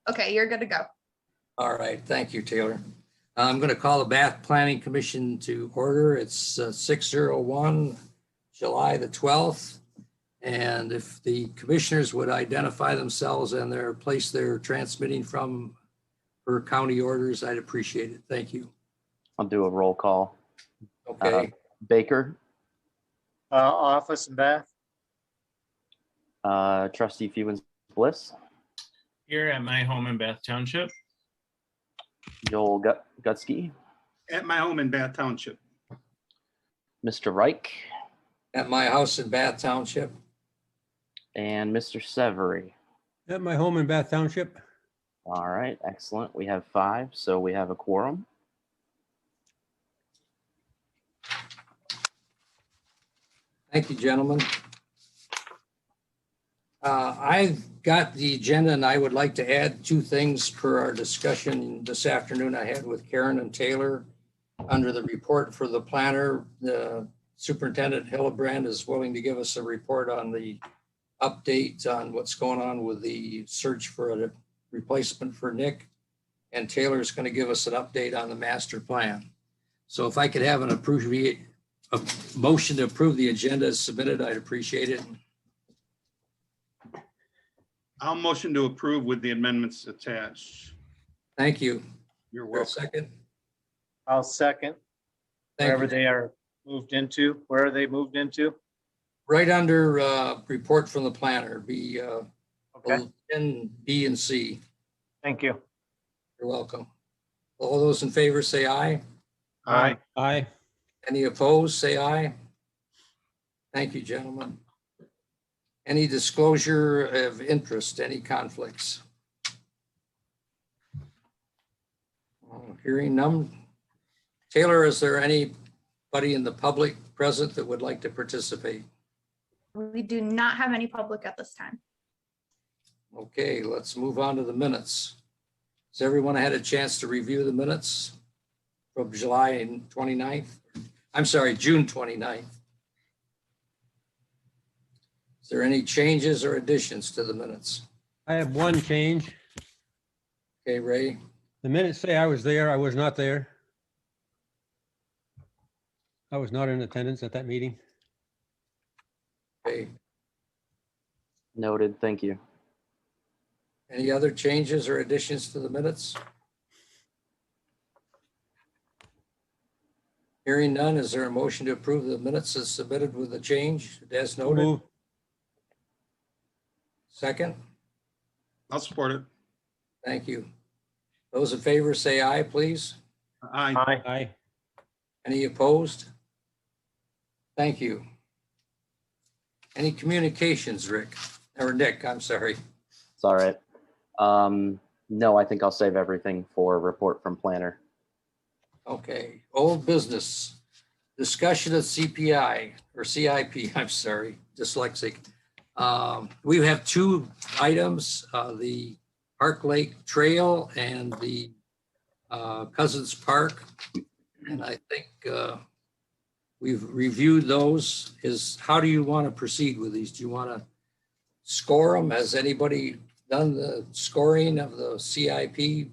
Okay, you're good to go. All right, thank you, Taylor. I'm going to call the Bath Planning Commission to order. It's 6:01, July the 12th. And if the commissioners would identify themselves and their place they're transmitting from per county orders, I'd appreciate it. Thank you. I'll do a roll call. Okay, Baker, Office and Bath. Trustee Fewens Bliss, Here at my home in Bath Township. Joel Gutsky, At my home in Bath Township. Mr. Reich, at my house in Bath Township. and Mr. Severy. At my home in Bath Township. All right, excellent. We have 5, so we have a quorum. Thank you, gentlemen. I've got the agenda and I would like to add 2 things per our discussion this afternoon I had with Karen and Taylor. Under the report for the planner, the Superintendent Hildebrand is willing to give us a report on the update on what's going on with the search for a replacement for Nick. And Taylor is going to give us an update on the master plan. So if I could have a motion to approve the agenda as submitted, I'd appreciate it. I'll motion to approve with the amendments attached. Thank you. You're For a welcome. second. I'll second. Thank Wherever you. they are moved into, where are they moved into? Right under report from the planner, be Okay, in B and C. thank you. You're welcome. All those in favor say aye. Aye. Aye. Any opposed, say aye. Thank you, gentlemen. Any disclosure of interest, any conflicts? Hearing none. Taylor, is there anybody in the public present that would like to participate? We do not have any public at this time. Okay, let's move on to the minutes. Has everyone had a chance to review the minutes from July 29th? I'm sorry, June 29th. Is there any changes or additions to the minutes? I have one change. Okay, Ray, The minutes say I was there. I was not there. I was not in attendance at that meeting. okay. Noted, thank you. Any other changes or additions to the minutes? Hearing none, is there a motion to approve the minutes as submitted with the change as noted? Move. Second, I'll support it. thank you. Those in favor say aye, please. Aye. Aye. Aye. Any opposed? Thank you. Any communications, Rick, or Nick, I'm sorry. It's all right. No, I think I'll save everything for report from planner. Okay, old business, discussion of CPI or CIP, I'm sorry, dyslexic. We have 2 items, the Park Lake Trail and the Cousins Park. And I think we've reviewed those. How do you want to proceed with these? Do you want to score them? Has anybody done the scoring of the CIP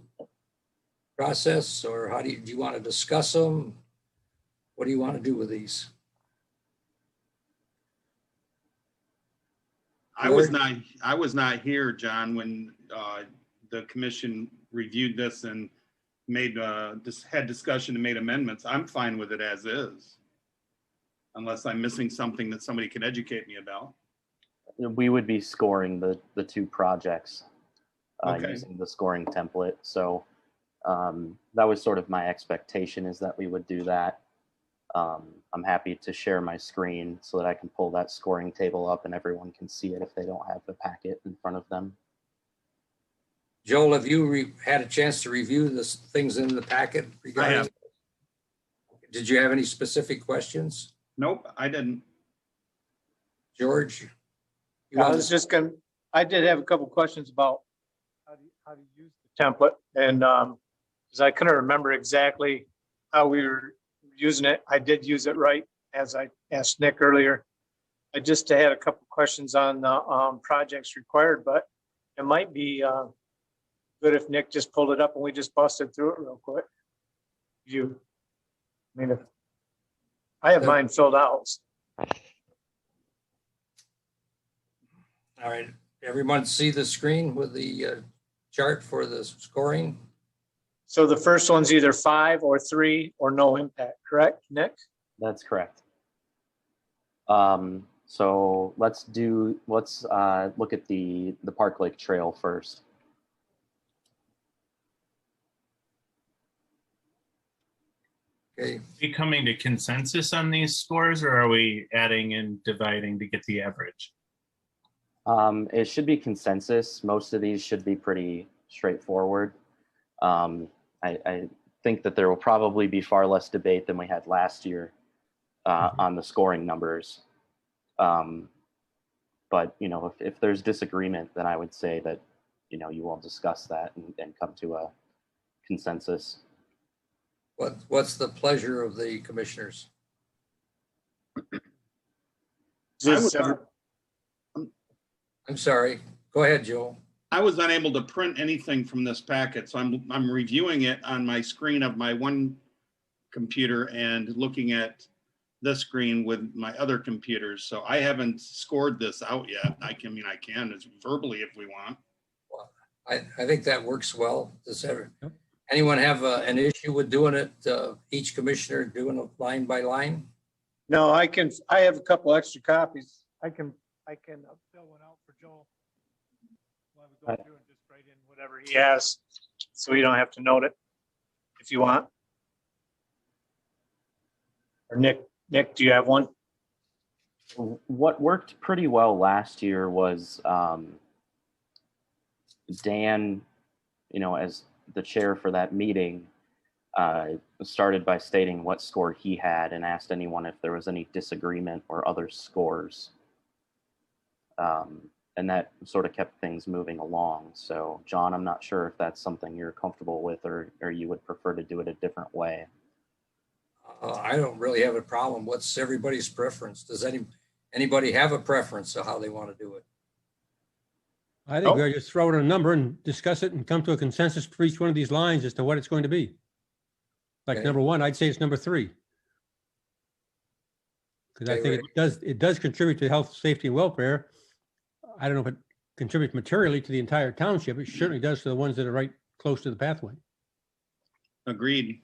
process, or do you want to discuss them? What do you want to do with these? I was not here, John, when the commission reviewed this and had discussion and made amendments. I'm fine with it as is. Unless I'm missing something that somebody could educate me about. We would be scoring the 2 projects Okay. using the scoring template. So that was sort of my expectation, is that we would do that. I'm happy to share my screen so that I can pull that scoring table up and everyone can see it if they don't have the packet in front of them. Joel, have you had a chance to review the things in the packet regarding? I have. Did you have any specific questions? Nope, I didn't. George? I did have a couple questions about how to use the template, and because I couldn't remember exactly how we were using it. I did use it right, as I asked Nick earlier. I just had a couple questions on the projects required, but it might be good if Nick just pulled it up and we just busted through it real quick. I mean, if I have mine filled out. All right, everyone see the screen with the chart for the scoring? So the first one's either 5 or 3 or no impact, correct, Nick? That's correct. So let's look at the Park Lake Trail first. Okay, Are we coming to consensus on these scores, or are we adding and dividing to get the average? It should be consensus. Most of these should be pretty straightforward. I think that there will probably be far less debate than we had last year on the scoring numbers. But you know, if there's disagreement, then I would say that, you know, you will discuss that and come to a consensus. what's the pleasure of the commissioners? I'm sorry, go ahead, Joe. I was unable to print anything from this packet, so I'm reviewing it on my screen of my one computer and looking at this screen with my other computers. So I haven't scored this out yet. I can it's verbally if we want. Well, I think that works well. Does anyone have an issue with doing it, each commissioner doing it line by line? No, I have a couple extra copies. I can fill one out for Joel. While we go through and just write in whatever he has, so you don't have to note it if you want. Or Nick, do you have one? What worked pretty well last year was Dan, you know, as the chair for that meeting, started by stating what score he had and asked anyone if there was any disagreement or other scores. And that sort of kept things moving along. So, John, I'm not sure if that's something you're comfortable with, or you would prefer to do it a different way. I don't really have a problem. What's everybody's preference? Does anybody have a preference of how they want to do it? I think we just throw in a number and discuss it and come to a consensus for each one of these lines as to what it's going to be. Like Okay. number 1, I'd say it's number 3. Because I Okay, think it does contribute to health, safety, and welfare. I don't know if it contributes materially to the entire township. It certainly does to the ones that are right close to the pathway. Agreed.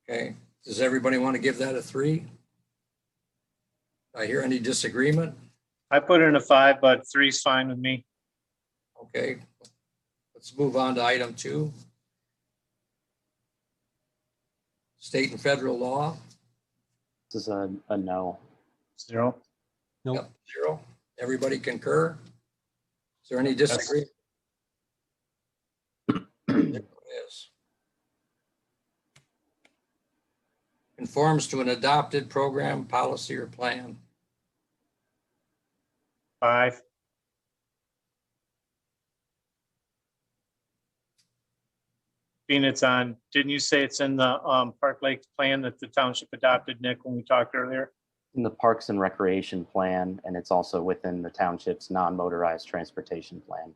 Okay, does everybody want to give that a 3? I hear any disagreement? I put in a 5, but 3's fine with me. Okay, let's move on to item 2. State and federal law. This is a no. 0. Nope. Yep, 0. Everybody concur? Is there any disagreement? There is. Conforms to an adopted program, policy, or plan. 5. Being it's on, didn't you say it's in the Park Lake plan that the township adopted, Nick, when we talked earlier? In the Parks and Recreation Plan, and it's also within the township's non-motorized transportation plan.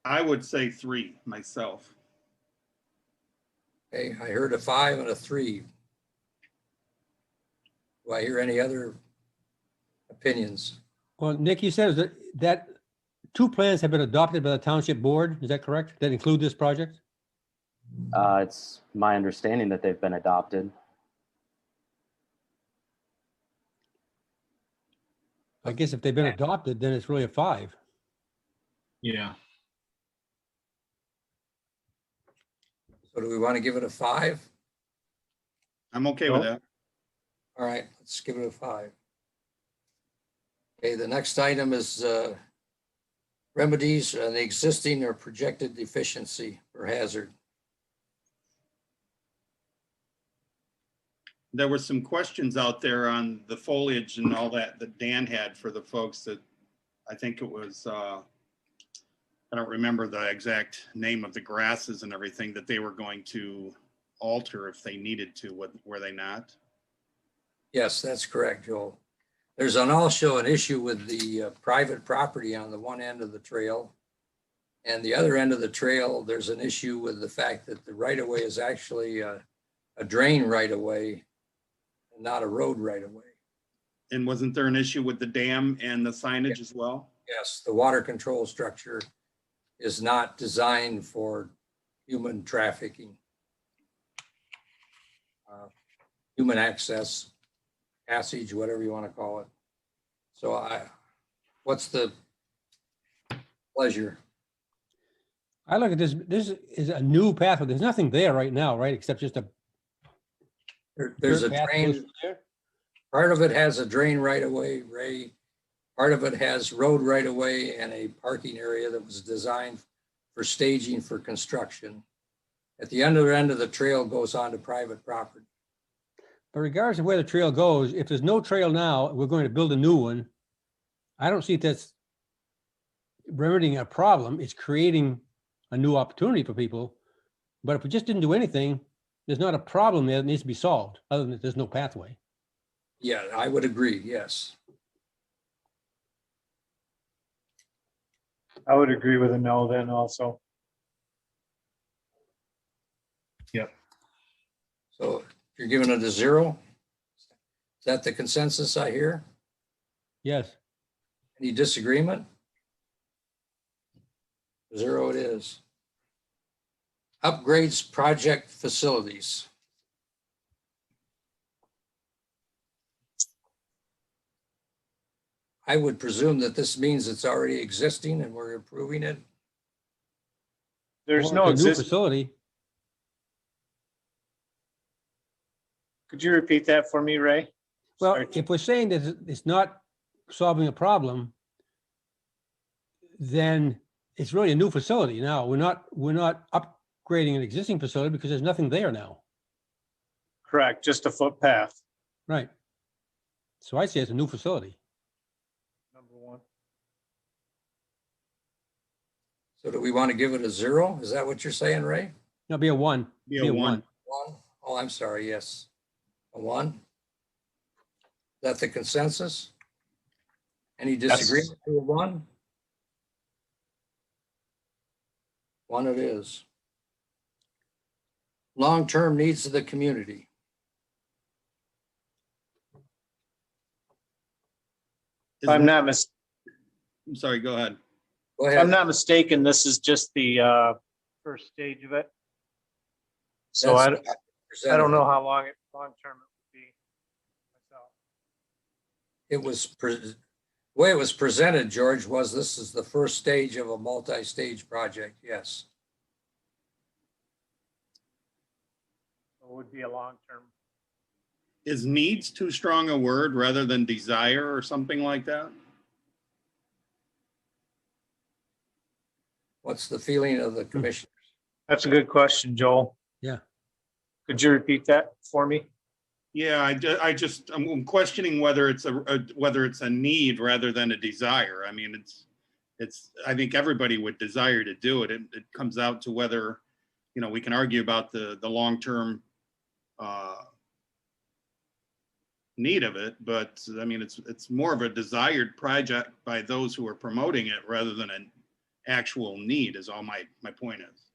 I would say 3 myself. Okay, I heard a 5 and a 3. Do I hear any other opinions? Well, Nick, you said that 2 plans have been adopted by the township board. Is that correct? That include this project? It's my understanding that they've been adopted. I guess if they've been adopted, then it's really a 5. Yeah. So do we want to give it a 5? I'm okay with that. All right, let's give it a 5. Okay, the next item is remedies on the existing or projected deficiency or hazard. There were some questions out there on the foliage and all that Dan had for the folks that, I think it was, I don't remember the exact name of the grasses and everything that they were going to alter if they needed to, were they not? Yes, that's correct, Joel. There's also an issue with the private property on the one end of the trail. And the other end of the trail, there's an issue with the fact that the right of way is actually a drain right of way, and not a road right of way. And wasn't there an issue with the dam and the signage as well? Yes, the water control structure is not designed for human trafficking, human access, passage, whatever you want to call it. So what's the pleasure? I look at this, this is a new pathway. There's nothing there right now, right? Except just a. There's a dirt path goes drain, through there? part of it has a drain right of way, Ray. Part of it has road right of way and a parking area that was designed for staging for construction. At the end of the trail goes onto private property. But regardless of where the trail goes, if there's no trail now, we're going to build a new one. I don't see if that's remedying a problem. It's creating a new opportunity for people. But if we just didn't do anything, there's not a problem there that needs to be solved, other than that there's no pathway. Yeah, I would agree, yes. I would agree with a no then also. So you're giving it a 0? Is that the consensus I hear? Yes. Any disagreement? 0 it is. Upgrades project facilities. I would presume that this means it's already existing and we're improving it. There's Well, no it's a new existing. facility. Could you repeat that for me, Ray? Well, Sorry. if we're saying that it's not solving a problem, then it's really a new facility now. We're not upgrading an existing facility because there's nothing there now. Correct, just a footpath. Right. So I say it's a new facility. Number one. So do we want to give it a 0? Is that what you're saying, Ray? It'll be a 1. Be a 1. 1? Oh, I'm sorry, yes. A 1? Is that the consensus? Any disagreement to a 1? 1 it is. Long-term needs of the community. If I'm not I'm sorry, go ahead. Go If ahead. I'm not mistaken, this is just the first stage of it. So I don't know how long term it would be myself. It was, the way it was presented, George, was this is the first stage of a multi-stage project, yes. It would be a long term. Is needs too strong a word rather than desire or something like that? What's the feeling of the commissioners? That's a good question, Joel. Yeah. Could you repeat that for me? Yeah, I'm questioning whether it's whether it's a need rather than a desire. I mean, I think everybody would desire to do it. It comes out to whether, we can argue about the long-term need of it, but I mean, it's more of a desired project by those who are promoting it rather than an actual need is all my point is.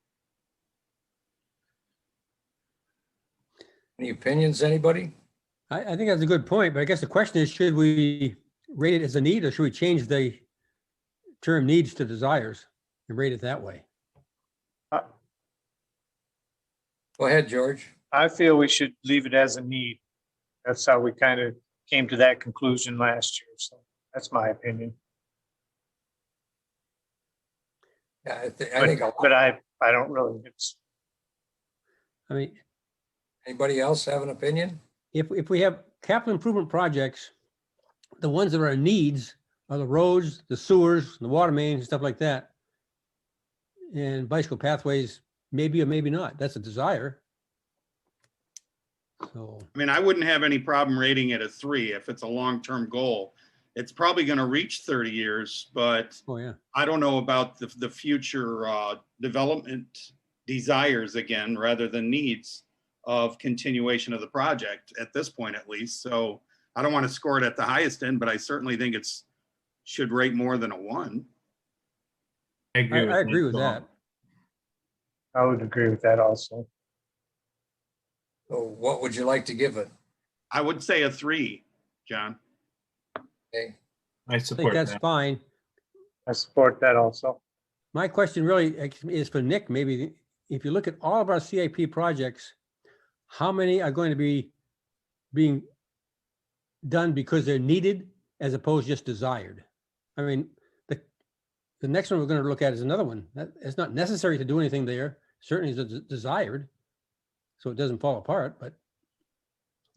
Any opinions, anybody? I think that's a good point, but I guess the question is, should we rate it as a need or should we change the term needs to desires and rate it that way? Go ahead, George. I feel we should leave it as a need. That's how we kind of came to that conclusion last year. So that's my opinion. Yeah, I think, But I don't really, I mean, anybody else have an opinion? if we have capital improvement projects, the ones that are needs are the roads, the sewers, the water mains, and stuff like that. And bicycle pathways, maybe or maybe not. That's a desire. So, I mean, I wouldn't have any problem rating it a 3 if it's a long-term goal. It's probably going to reach 30 years, but oh yeah. I don't know about the future development desires again, rather than needs of continuation of the project at this point, at least. So I don't want to score it at the highest end, but I certainly think should rate more than a 1. I I agree with agree with so that. I would agree with that also. So what would you like to give it? I would say a 3, John. Okay, I I think support that's that. fine. I support that also. My question really is for Nick, maybe, if you look at all of our CIP projects, how many are going to be being done because they're needed as opposed to just desired? I mean, the next one we're going to look at is another one. It's not necessary to do anything there. Certainly is desired, so it doesn't fall apart, but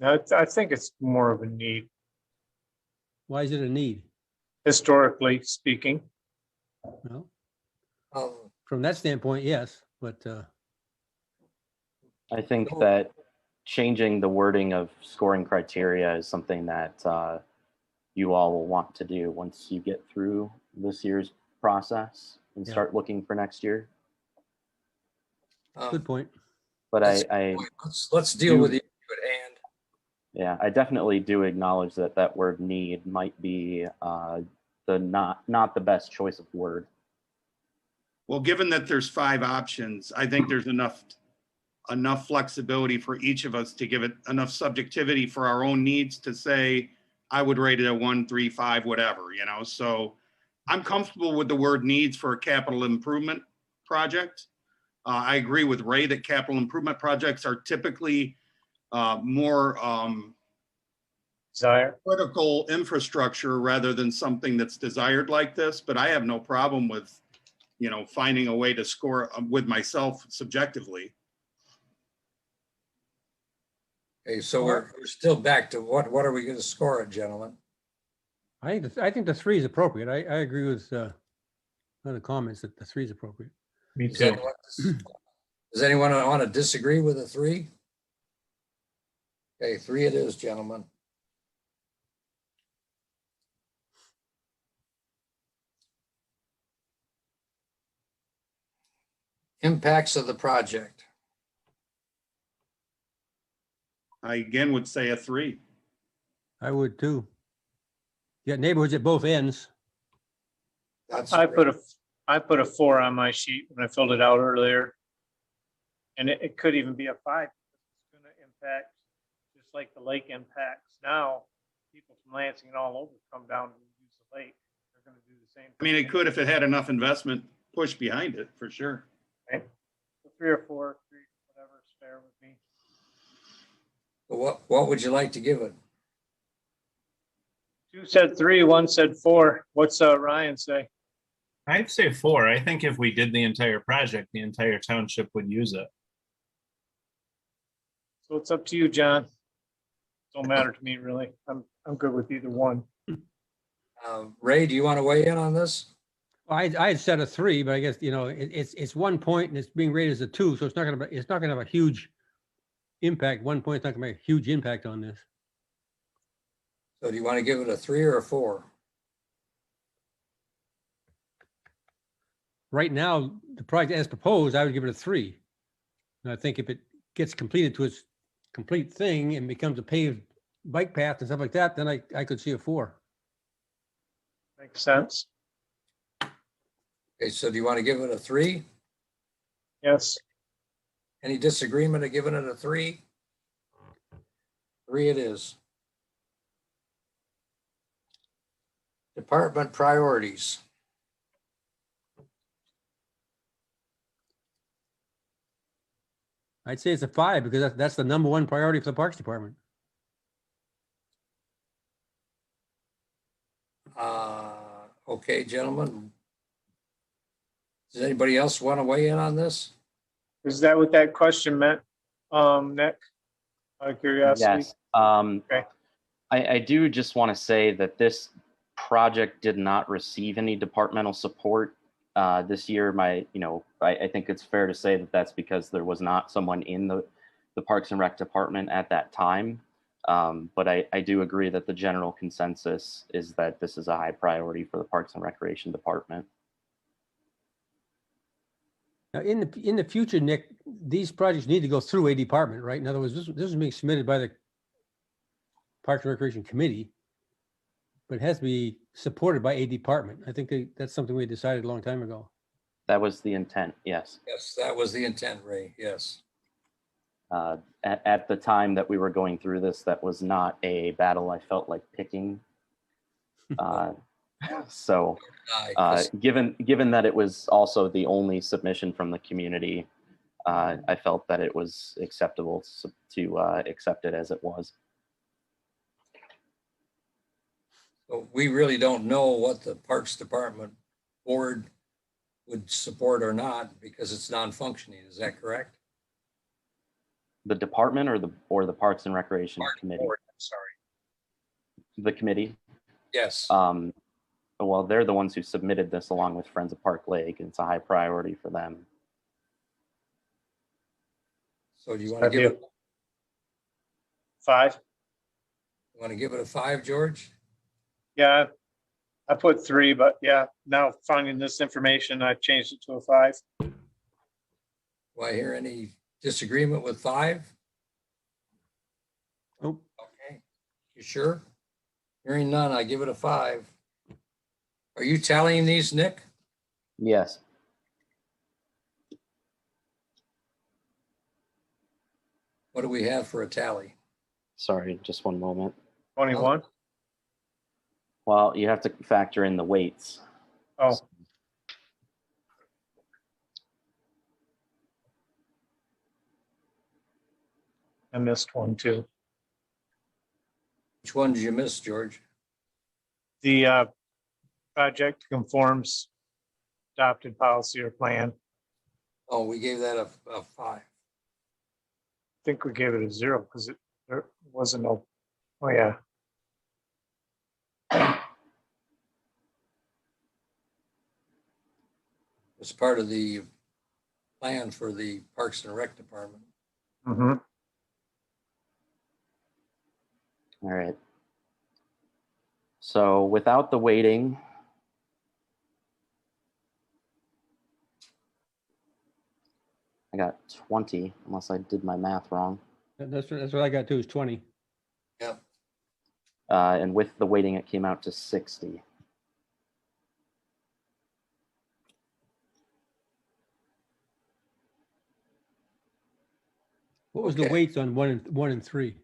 I think it's more of a need, why is it a need? historically speaking. Well, um, from that standpoint, yes, but I think No. that changing the wording of scoring criteria is something that you all will want to do once you get through this year's process and Yeah. start looking for next year. good point. But That's let's deal with the issue at hand. yeah, I definitely do acknowledge that that word need might be the not the best choice of word. Well, given that there's 5 options, I think there's enough flexibility for each of us to give it enough subjectivity for our own needs to say, I would rate it a 1, 3, 5, whatever, you know? So I'm comfortable with the word needs for a capital improvement project. I agree with Ray that capital improvement projects are typically more Desire. critical infrastructure rather than something that's desired like this, but I have no problem with, you know, finding a way to score with myself subjectively. Okay, so we're still back to what are we going to score it, gentlemen? I think the 3 is appropriate. I agree with other comments that the 3 is appropriate. Me Does too. anyone want to disagree with a 3? Okay, 3 it is, gentlemen. Impacts of the project. I again would say a 3. I would too. You got neighborhoods at both ends. That's I put a 4 on my sheet when I filled it out earlier. And it could even be a 5. It's going to impact, just like the lake impacts now, people from Lansing and all over come down to use the lake. They're going to do the same. I mean, it could if it had enough investment push behind it, for sure. Okay. So 3 or 4, 3, whatever's fair with me. What would you like to give it? 2 said 3, 1 said 4. What's Ryan say? I'd say 4. I think if we did the entire project, the entire township would use it. So it's up to you, John. Don't matter to me, really. I'm good with either one. Ray, do you want to weigh in on this? Well, I had set a 3, but I guess, you know, it's 1 point and it's being rated as a 2, so it's not gonna have a huge impact. 1 point's not gonna make a huge impact on this. So do you want to give it a 3 or a 4? Right now, the project as proposed, I would give it a 3. And I think if it gets completed to its complete thing and becomes a paved bike path and stuff like that, then I could see a 4. Makes sense. Okay, so do you want to give it a 3? Yes. Any disagreement of giving it a 3? 3 it is. Department priorities. I'd say it's a 5 because that's the number 1 priority for the Parks Department. Okay, gentlemen. Does anybody else want to weigh in on this? Is that what that question meant, Nick? Out of curiosity? Yes. Okay. I do just want to say that this project did not receive any departmental support this year. I think it's fair to say that that's because there was not someone in the Parks and Rec department at that time. But I do agree that the general consensus is that this is a high priority for the Parks and Recreation Department. Now, in the future, Nick, these projects need to go through a department, right? In other words, this is being submitted by the Parks and Recreation Committee, but it has to be supported by a department. I think that's something we decided a long time ago. That was the intent, yes. Yes, that was the intent, Ray, yes. At the time that we were going through this, that was not a battle I felt like picking. So given that it was also the only submission from the community, I felt that it was acceptable to accept it as it was. So we really don't know what the Parks Department board would support or not because it's non-functioning. Is that correct? The department or the Parks and Recreation Park Committee? board, I'm sorry. The committee? Yes. Well, they're the ones who submitted this along with Friends of Park Lake, and it's a high priority for them. So do you want to give it 5? you want to give it a 5, George? Yeah, I put 3, but yeah, now finding this information, I changed it to a 5. Do I hear any disagreement with 5? Nope. Okay. You sure? Hearing none, I give it a 5. Are you tallying these, Nick? Yes. What do we have for a tally? Sorry, just one moment. 21? Well, you have to factor in the weights. Oh, I missed one too. Which one did you miss, George? The project conforms adopted policy or plan. Oh, we gave that a 5. I think we gave it a 0 because there wasn't no, oh yeah. It's part of the plan for the Parks and Rec Department. Mm-hmm. All right. So without the weighting, I got 20, unless I did my math wrong. That's what I got too, is 20. Yep. And with the weighting, it came out to 60. What was the Okay. weights on 1 and 3?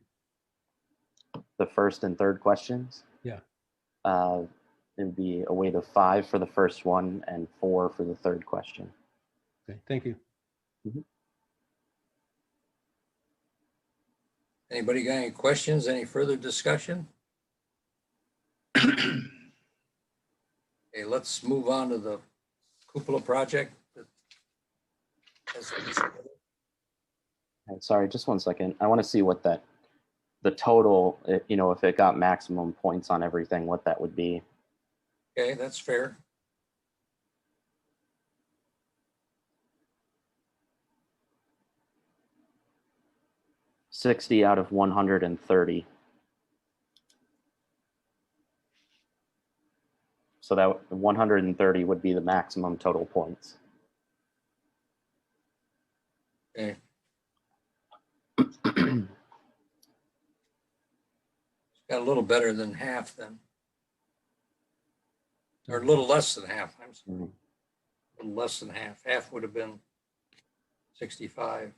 The first and third questions? Yeah. It would be a weight of 5 for the first one and 4 for the third question. Okay, thank you. Anybody got any questions? Any further discussion? Okay, let's move on to the cupola project. Sorry, just one second. I want to see what the total, if it got maximum points on everything, what that would be. Okay, that's fair. $60 out of 130. So that 130 would be the maximum total points. Okay. Got a little better than half then. Or a little less than half. I'm sorry. Mhm. A little less than half. Half would have been 65.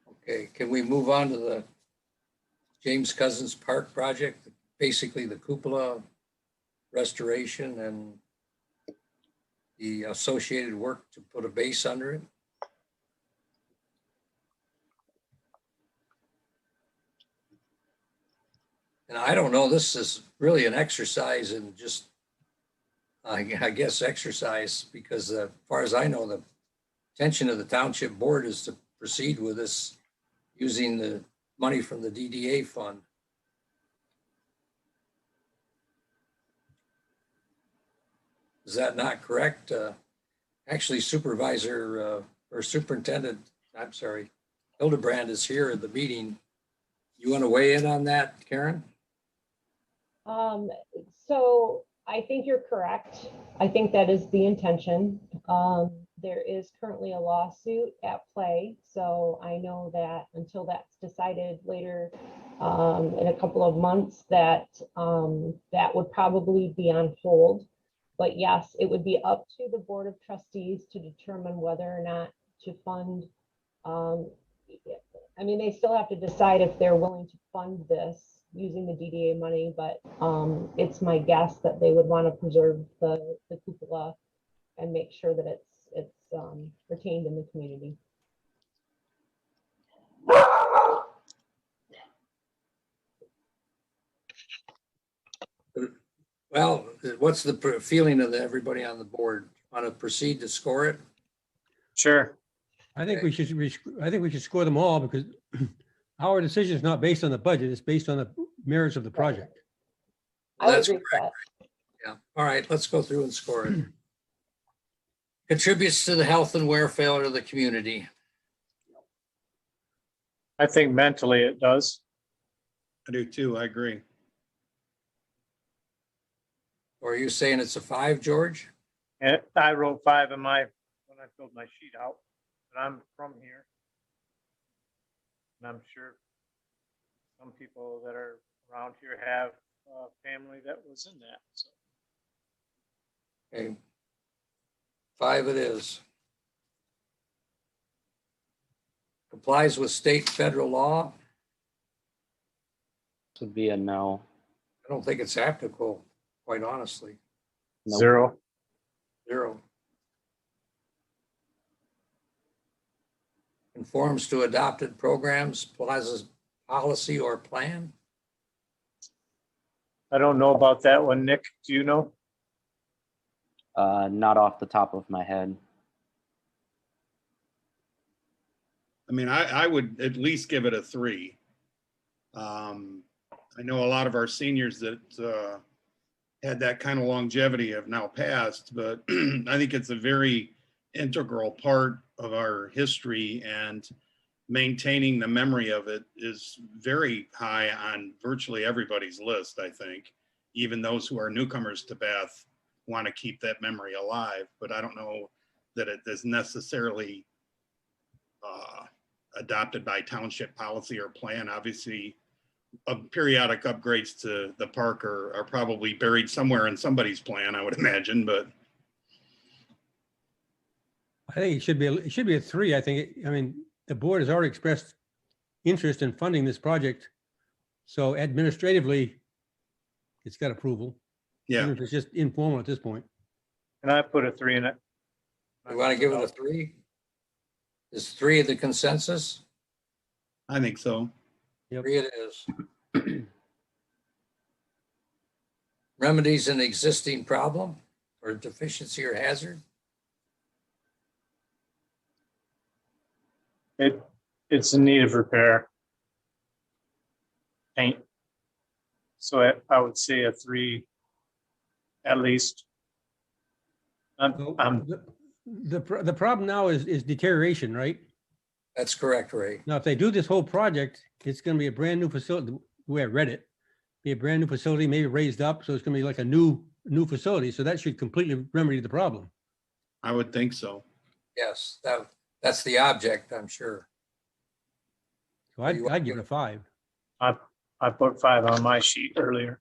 Okay, can we move on to the James Cousins Park project? Basically the cupola restoration and the associated work to put a base under it? And I don't know, this is really an exercise in just, I guess, exercise, because as far as I know, the intention of the township board is to proceed with this using the money from the DDA fund. Is that not correct? Actually, Superintendent, I'm sorry, Hildebrand is here at the meeting. You want to weigh in on that, Karen? So I think you're correct. I think that is the intention. there is currently a lawsuit at play. So I know that until that's decided later in a couple of months, that that would probably be on hold. But yes, it would be up to the Board of Trustees to determine whether or not to fund. I mean, they still have to decide if they're willing to fund this using the DDA money, but it's my guess that they would want to preserve the cupola and make sure that it's retained in the community. Well, what's the feeling of everybody on the board? Want to proceed to score it? Sure. I think we should score them all because our decision is not based on the budget. It's based on the merits of the project. I would That's agree with that. Yeah. All right, let's go through and score it. Contributes to the health and welfare of the community. I think mentally it does. I do too. I agree. Or are you saying it's a 5, George? And I wrote 5 in my, when I filled my sheet out, and I'm from here. And I'm sure some people that are around here have family that was in that, so. Okay. 5 it is. Complies with state, federal law. This would be a no. I don't think it's applicable, quite honestly. Nope. 0. 0. Conforms to adopted programs, plazas, policy, or plan. I don't know about that one, Nick. Do you know? Not off the top of my head. I mean, I would at least give it a 3. I know a lot of our seniors that had that kind of longevity have now passed, but I think it's a very integral part of our history, and maintaining the memory of it is very high on virtually everybody's list, I think. Even those who are newcomers to Bath want to keep that memory alive, but I don't know that it is necessarily adopted by township policy or plan. Obviously, periodic upgrades to the park are probably buried somewhere in somebody's plan, I would imagine, but I think it should be a 3. I think, I mean, the board has already expressed interest in funding this project. So administratively, it's got approval. yeah. Even if it's just informal at this point. And I put a 3 in it. You want to give it a 3? Is 3 the consensus? I think so. Yep. 3 it is. Remedies an existing problem or deficiency or hazard? It's in need of repair. Paint. So I would say a 3 at least. So the problem now is deterioration, right? That's correct, Ray. Now, if they do this whole project, it's going to be a brand new facility. The way I read it, be a brand new facility, maybe raised up. So it's going to be like a new facility. So that should completely remedy the problem. I would think so. Yes, that's the object, I'm sure. So I'd give it a 5. I put 5 on my sheet earlier.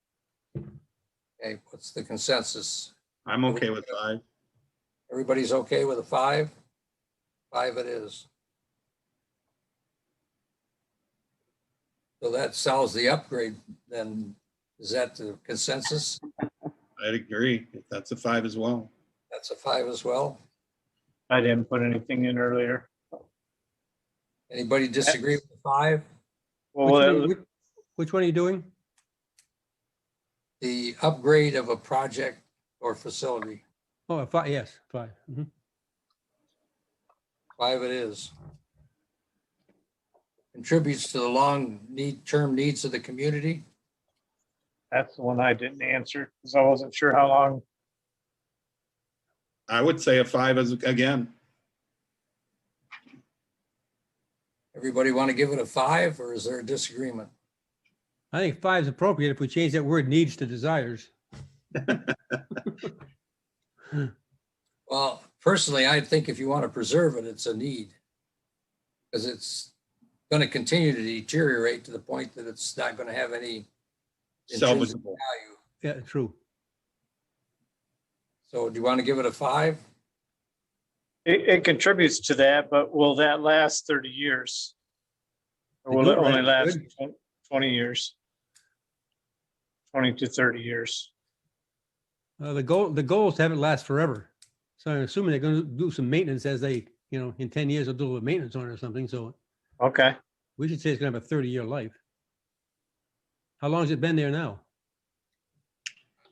Okay, what's the consensus? I'm okay with 5. Everybody's okay with a 5? 5 it is. So that solves the upgrade, then is that the consensus? I'd agree. That's a 5 as well. That's a 5 as well. I didn't put anything in earlier. Anybody disagree with the 5? Well, Which one are you doing? The upgrade of a project or facility. Oh, a 5, yes, 5. 5 it is. Contributes to the term needs of the community. that's the one I didn't answer because I wasn't sure how long. I would say a 5 as again. Everybody want to give it a 5 or is there a disagreement? I think 5 is appropriate if we change that word needs to desires. Well, personally, I think if you want to preserve it, it's a need. Because it's going to continue to deteriorate to the point that it's not going to have any intrinsic Salvageable. value. Yeah, true. So do you want to give it a 5? It contributes to that, but will that last 30 years? Or They will do it it right, only it's last good. 20 years? 20 to 30 years. The goal is to have it last forever. So I'm assuming they're going to do some maintenance as they, in 10 years they'll do a little maintenance on it or something. So Okay. we should say it's going to have a 30-year life. How long has it been there now?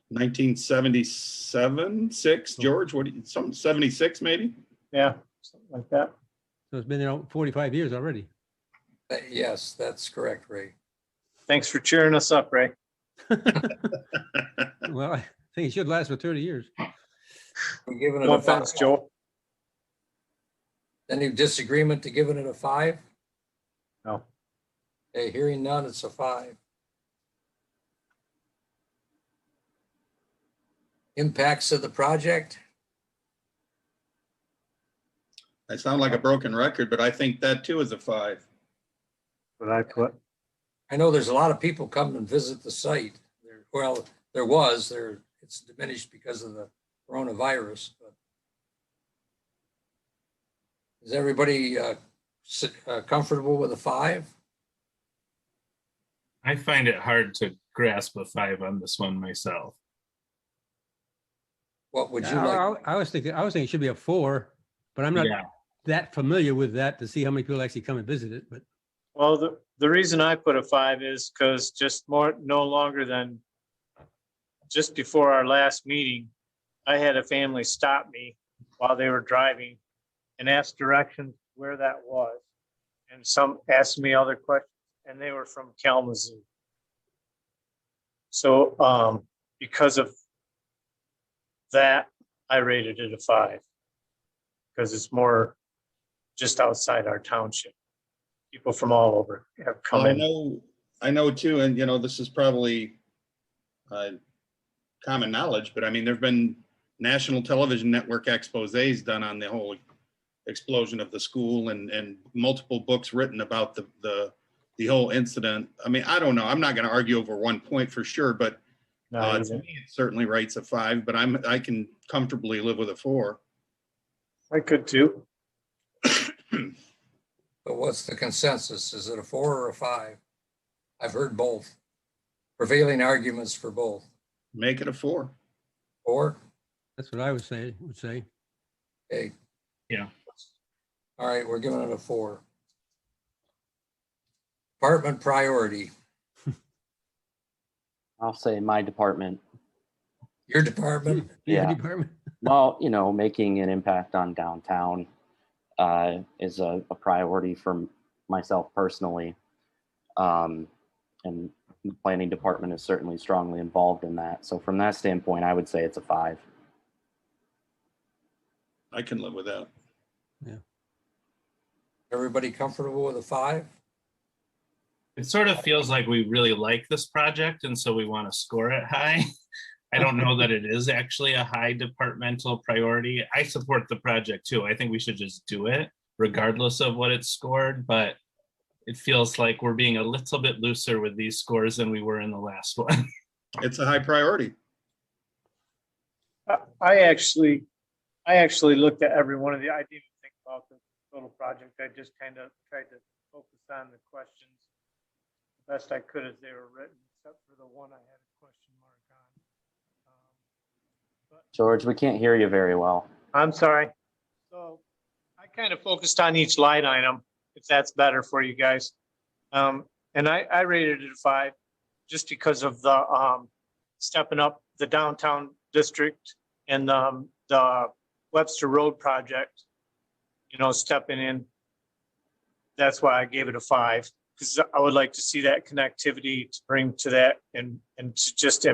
1977, 6, George, something 76 maybe? Yeah, something like that. So it's been there 45 years already. Yes, that's correct, Ray. Thanks for cheering us up, Ray. Well, I think it should last for 30 years. We're giving it No a 5. offense, Joe. Any disagreement to giving it a 5? No. Okay, hearing none, it's a 5. Impacts of the project? I sound like a broken record, but I think that too is a 5. What I put. I know there's a lot of people come and visit the site. Well, it's diminished because of the coronavirus, but is everybody comfortable with a 5? I find it hard to grasp a 5 on this one myself. What would you like? I was thinking it should be a 4, but I'm not Yeah. that familiar with that to see how many people actually come and visit it. But Well, the reason I put a 5 is because no longer than just before our last meeting, I had a family stop me while they were driving and ask directions where that was. And some asked me other questions, and they were from Kalamazoo. So because of that, I rated it a 5 because it's more just outside our township. People from all over have come in. I know too, and this is probably common knowledge, but I mean, there've been national television network exposés done on the whole explosion of the school and multiple books written about the whole incident. I mean, I don't know. I'm not going to argue over one point for sure, but to me, it certainly rates a 5, but I can comfortably live with a 4. I could too. But what's the consensus? Is it a 4 or a 5? I've heard both. Prevailing arguments for both. Make it a 4. 4? that's what I would say. Okay. Yeah. All right, we're giving it a 4. Department priority. I'll say my department. Your department? Your Yeah. department. Well, making an impact on downtown is a priority for myself personally. And the planning department is certainly strongly involved in that. So from that standpoint, I would say it's a 5. I can live with that. Everybody comfortable with a 5? It sort of feels like we really like this project, and so we want to score it high. I don't know that it is actually a high departmental priority. I support the project too. I think we should just do it regardless of what it's scored, but it feels like we're being a little bit looser with these scores than we were in the last one. It's a high priority. I actually looked at every one of the, I didn't even think about the total project. I just kind of tried to focus on the questions the best I could as they were written, except for the one I had a question mark on. George, we can't hear you very well. I'm sorry. So I kind of focused on each line item, if that's better for you guys. And I rated it a 5 just because of the stepping up the downtown district and the Webster Road project, stepping in. That's why I gave it a 5, because I would like to see that connectivity to bring to that and to just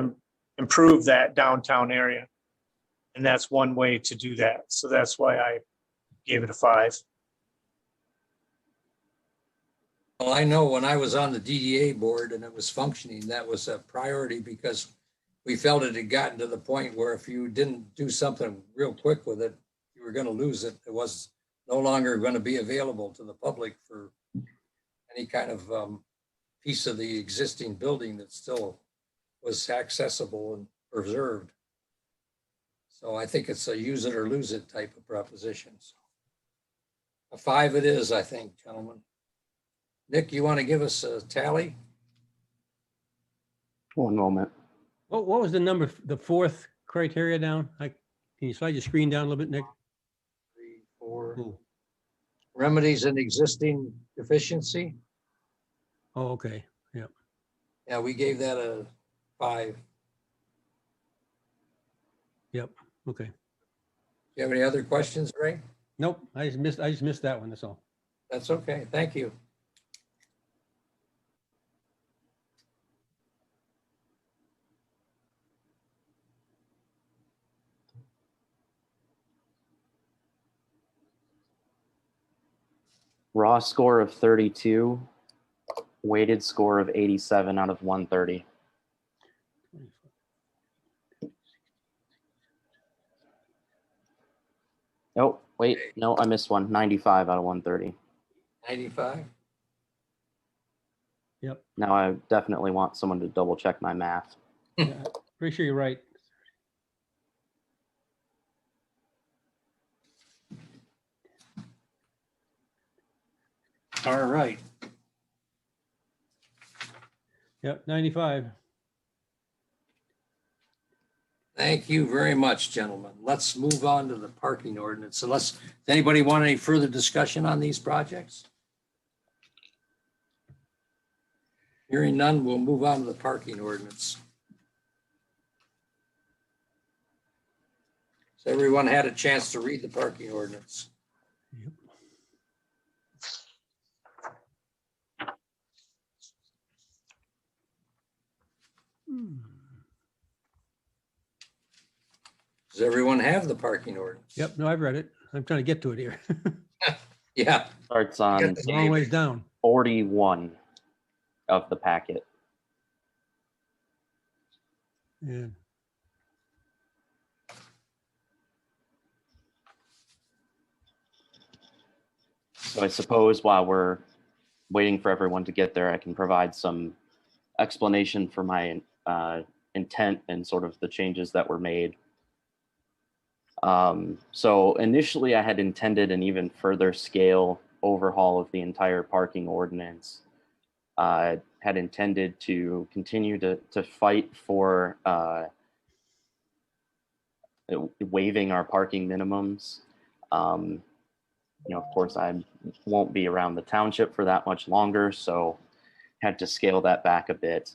improve that downtown area. And that's one way to do that. So that's why I gave it a 5. Well, I know when I was on the DDA board and it was functioning, that was a priority because we felt it had gotten to the point where if you didn't do something real quick with it, you were going to lose it. It was no longer going to be available to the public for any kind of piece of the existing building that still was accessible and preserved. So I think it's a use it or lose it type of proposition. So a 5 it is, I think, gentlemen. Nick, you want to give us a tally? One moment. What was the number, the fourth criteria down? Can you slide your screen down a little bit, Nick? 3, 4. Ooh. Remedies an existing deficiency. Oh, okay. Yeah. Yeah, we gave that a 5. Yep. Okay. Do you have any other questions, Ray? Nope. I just missed that one. That's all. That's okay. Thank you. Raw score of 32, weighted score of 87 out of 130. Oh, wait, no, I missed one. 95 out of 130. 95. Yep. Now I definitely want someone to double check my math. Yeah, pretty sure you're right. All right. Yep. 95. Thank you very much, gentlemen. Let's move on to the parking ordinance. Does anybody want any further discussion on these projects? Hearing none, we'll move on to the parking ordinance. So everyone had a chance to read the parking ordinance. Yep. Does everyone have the parking ordinance? Yep. No, I've read it. I'm trying to get to it here. Yeah. Starts on Get the- Long ways down. 41 of the packet. Yeah. So I suppose while we're waiting for everyone to get there, I can provide some explanation for my intent and sort of the changes that were made. So initially I had intended an even further scale overhaul of the entire parking ordinance. Had intended to continue to fight for waiving our parking minimums. Of course, I won't be around the township for that much longer, so had to scale that back a bit.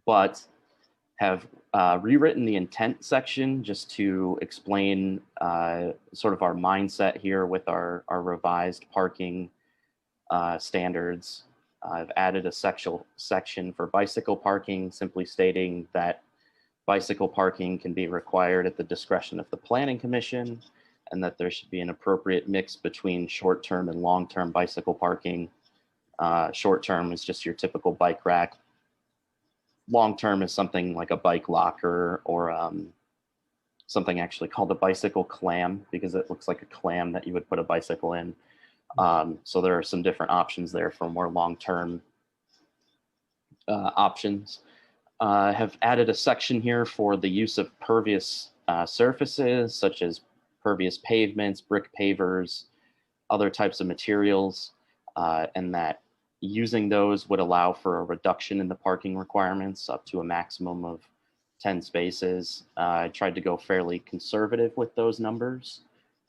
But have rewritten the intent section just to explain sort of our mindset here with our revised parking standards. I've added a section for bicycle parking, simply stating that bicycle parking can be required at the discretion of the Planning Commission, and that there should be an appropriate mix between short-term and long-term bicycle parking. Short-term is just your typical bike rack. Long-term is something like a bike locker or something actually called a bicycle clam, because it looks like a clam that you would put a bicycle in. So there are some different options there for more long-term options. Have added a section here for the use of pervious surfaces, such as pervious pavements, brick pavers, other types of materials, and that using those would allow for a reduction in the parking requirements up to a maximum of 10 spaces. I tried to go fairly conservative with those numbers,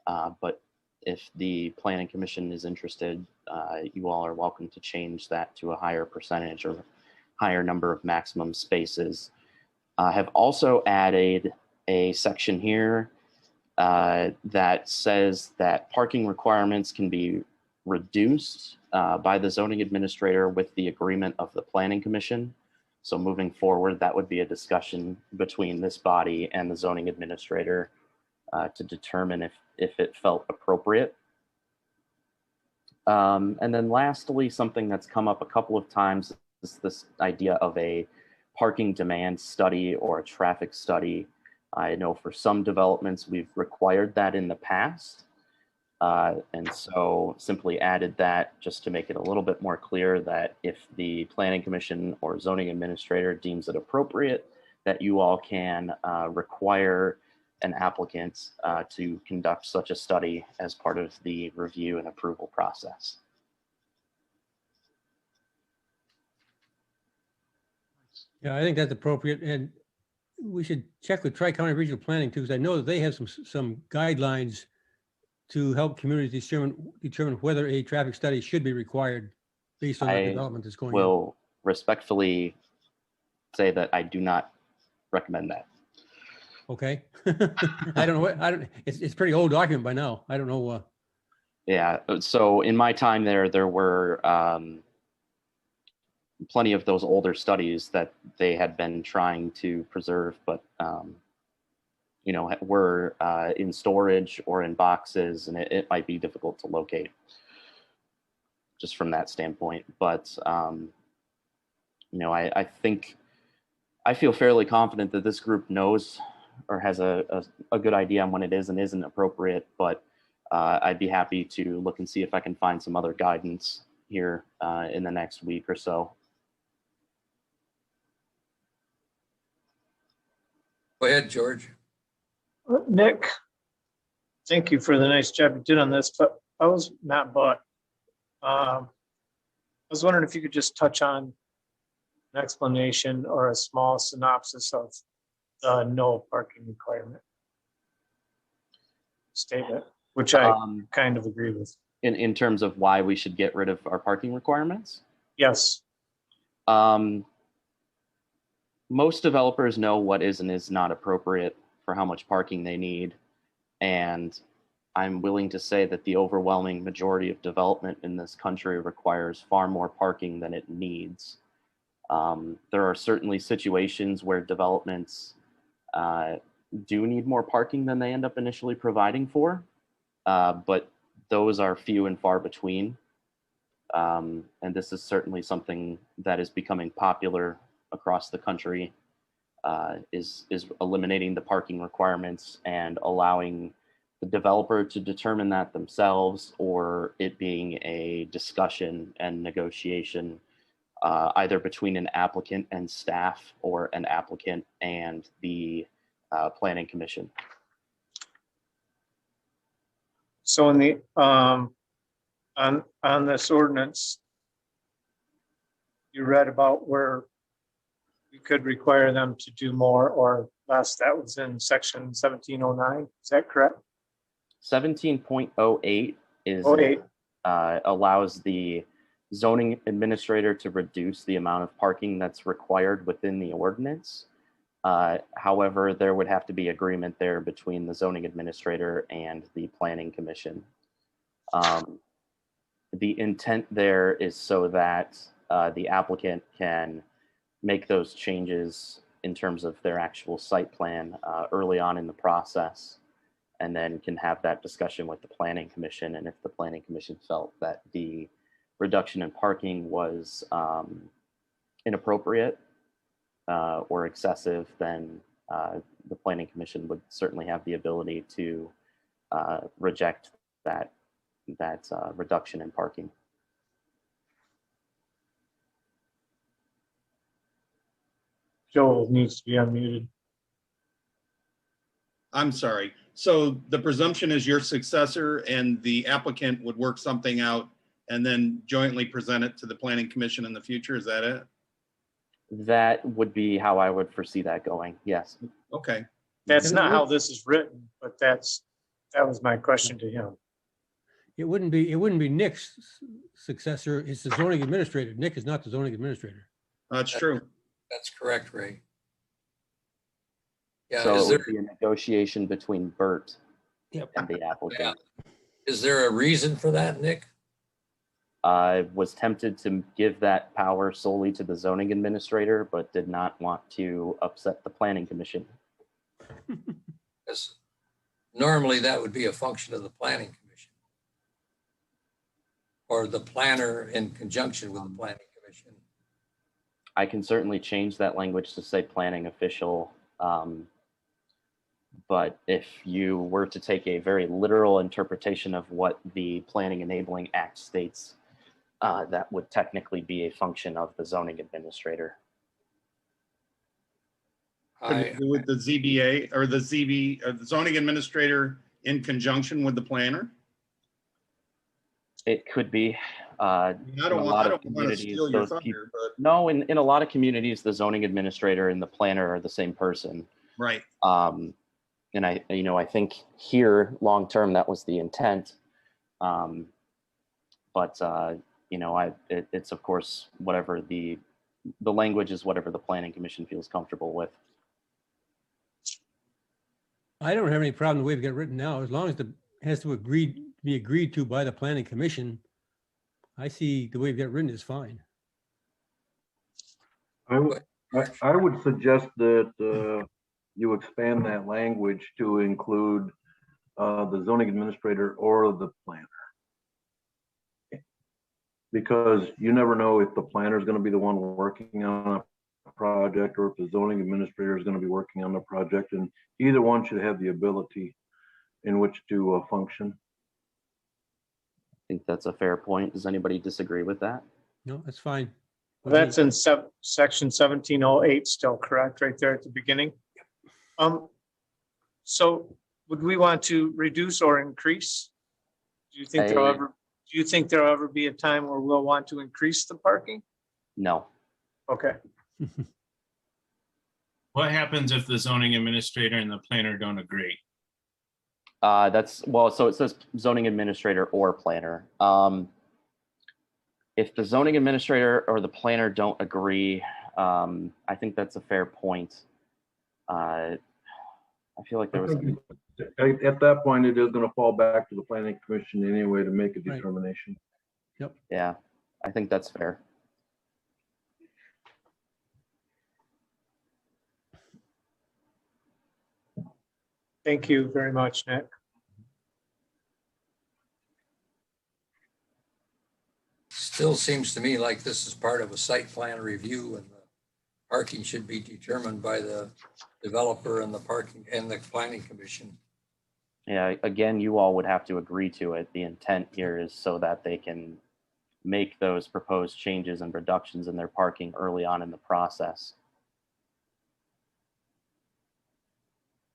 but if the Planning Commission is interested, you all are welcome to change that to a higher percentage or higher number of maximum spaces. I have also added a section here that says that parking requirements can be reduced by the zoning administrator with the agreement of the Planning Commission. So moving forward, that would be a discussion between this body and the zoning administrator to determine if it felt appropriate. And then lastly, something that's come up a couple of times is this idea of a parking demand study or a traffic study I know for some developments, we've required that in the past. And so simply added that just to make it a little bit more clear that if the planning commission or zoning administrator deems it appropriate, that you all can require an applicant to conduct such a study as part of the review and approval process. Yeah, I think that's appropriate, and we should check with Tri-County Regional Planning too, because I know that they have some guidelines to help communities determine whether a traffic study should be required based on the I development that's going in. will respectfully say that I do not recommend that. Okay. I don't know, it's a pretty old document by now. I don't know. Yeah, so in my time there were plenty of those older studies that they had been trying to preserve, but you know, were in storage or in boxes, and it might be difficult to locate just from that standpoint. But you know, I think I feel fairly confident that this group knows or has a good idea on when it is and isn't appropriate, but I'd be happy to look and see if I can find some other guidance here in the next week or so. Go ahead, George. Nick, thank you for the nice job you did on this, but I was wondering if you could just touch on an explanation or a small synopsis of the no parking requirement statement, which I kind of agree with. In terms of why we should get rid of our parking requirements? Yes. Most developers know what is and is not appropriate for how much parking they need. And I'm willing to say that the overwhelming majority of development in this country requires far more parking than it needs. There are certainly situations where developments do need more parking than they end up initially providing for, but those are few and far between. And this is certainly something that is becoming popular across the country, is eliminating the parking requirements and allowing the developer to determine that themselves, or it being a discussion and negotiation either between an applicant and staff or an applicant and the planning commission. So in the on this ordinance, you read about where we could require them to do more or less. That was in section 1709. Is that correct? 17.08 is 08. Allows the zoning administrator to reduce the amount of parking that's required within the ordinance. However, there would have to be agreement there between the zoning administrator and the planning commission. The intent there is so that the applicant can make those changes in terms of their actual site plan early on in the process, and then can have that discussion with the planning commission. And if the planning commission felt that the reduction in parking was inappropriate or excessive, then the planning commission would certainly have the ability to reject that reduction in parking. Joel needs to be unmuted. I'm sorry. So the presumption is your successor and the applicant would work something out and then jointly present it to the planning commission in the future. Is that it? That would be how I would foresee that going. Yes. Okay. That's not how this is written, but that was my question to him. It wouldn't be Nick's successor. It's the zoning administrator. Nick is not the zoning administrator. That's true. That's correct, Ray. Yeah, So is it there, would be a negotiation between Bert Yep. and the applicant. is there a reason for that, Nick? I was tempted to give that power solely to the zoning administrator, but did not want to upset the planning commission. Because normally that would be a function of the planning commission, or the planner in conjunction with the planning commission. I can certainly change that language to say planning official. But if you were to take a very literal interpretation of what the Planning Enabling Act states, that would technically be a function of the zoning administrator. Could we do with the ZBA or the ZB, or the zoning administrator in conjunction with the planner? It could be. I In don't a want, lot I of don't want to communities, steal your those people. thunder, but No, in a lot of communities, the zoning administrator and the planner are the same person. right. And I think here, long term, that was the intent. But it's of course whatever the language is, whatever the planning commission feels comfortable with. I don't have any problem the way we've got it written now, as long as it has to be agreed to by the planning commission. I see the way we've got it written is fine. I would suggest that you expand that language to include the zoning administrator or the planner. Because you never know if the planner is going to be the one working on a project or if the zoning administrator is going to be working on the project, and either one should have the ability in which to function. I think that's a fair point. Does anybody disagree with that? No, that's fine. That's in section 1708 still, correct, right there at the beginning? So would we want to reduce or increase? Do you think there'll ever be a time where we'll want to increase the parking? No. Okay, What happens if the zoning administrator and the planner don't agree? So it says zoning administrator or planner. If the zoning administrator or the planner don't agree, I think that's a fair point. I feel like there was. At that point, it is going to fall back to the planning commission anyway to make a Right. determination. Yeah, I think that's fair. thank you very much, Nick. Still seems to me like this is part of a site plan review, and the parking should be determined by the developer and the parking and the planning commission. Yeah, again, you all would have to agree to it. The intent here is so that they can make those proposed changes and reductions in their parking early on in the process.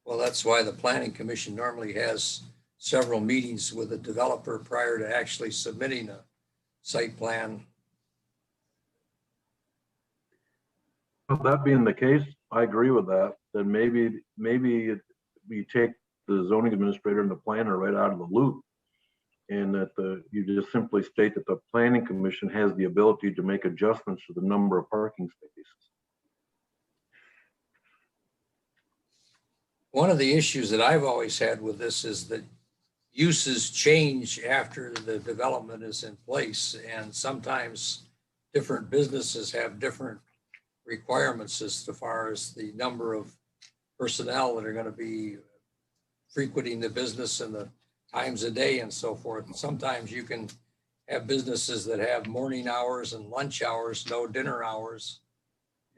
Well, that's why the planning commission normally has several meetings with the developer prior to actually submitting a site plan. Well, that being the case, I agree with that. Then maybe we take the zoning administrator and the planner right out of the loop, and that you just simply state that the planning commission has the ability to make adjustments to the number of parking spaces. One of the issues that I've always had with this is that uses change after the development is in place, and sometimes different businesses have different requirements as far as the number of personnel that are going to be frequenting the business and the times a day and so forth. And sometimes you can have businesses that have morning hours and lunch hours, no dinner hours,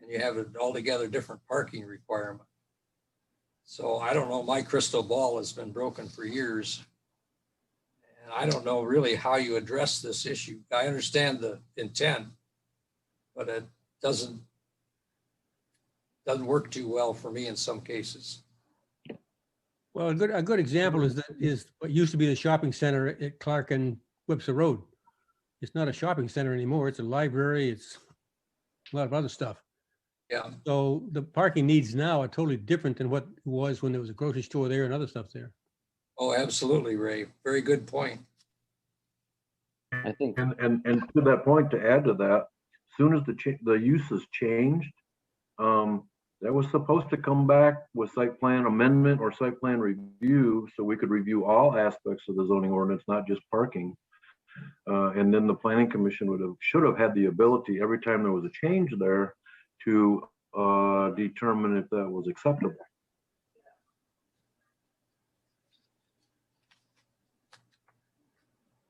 and you have an altogether different parking requirement. So I don't know, my crystal ball has been broken for years. And I don't know really how you address this issue. I understand the intent, but it doesn't work too well for me in some cases. Well, a good example is what used to be the shopping center at Clark and Webster Road. It's not a shopping center anymore. It's a library. It's a lot of other stuff. Yeah. So the parking needs now are totally different than what it was when there was a grocery store there and other stuff there. Oh, absolutely, Ray. Very good point. I think. And to that point, to add to that, as soon as the uses changed, that was supposed to come back with site plan amendment or site plan review, so we could review all aspects of the zoning ordinance, not just parking. And then the planning commission should have had the ability every time there was a change there to determine if that was acceptable.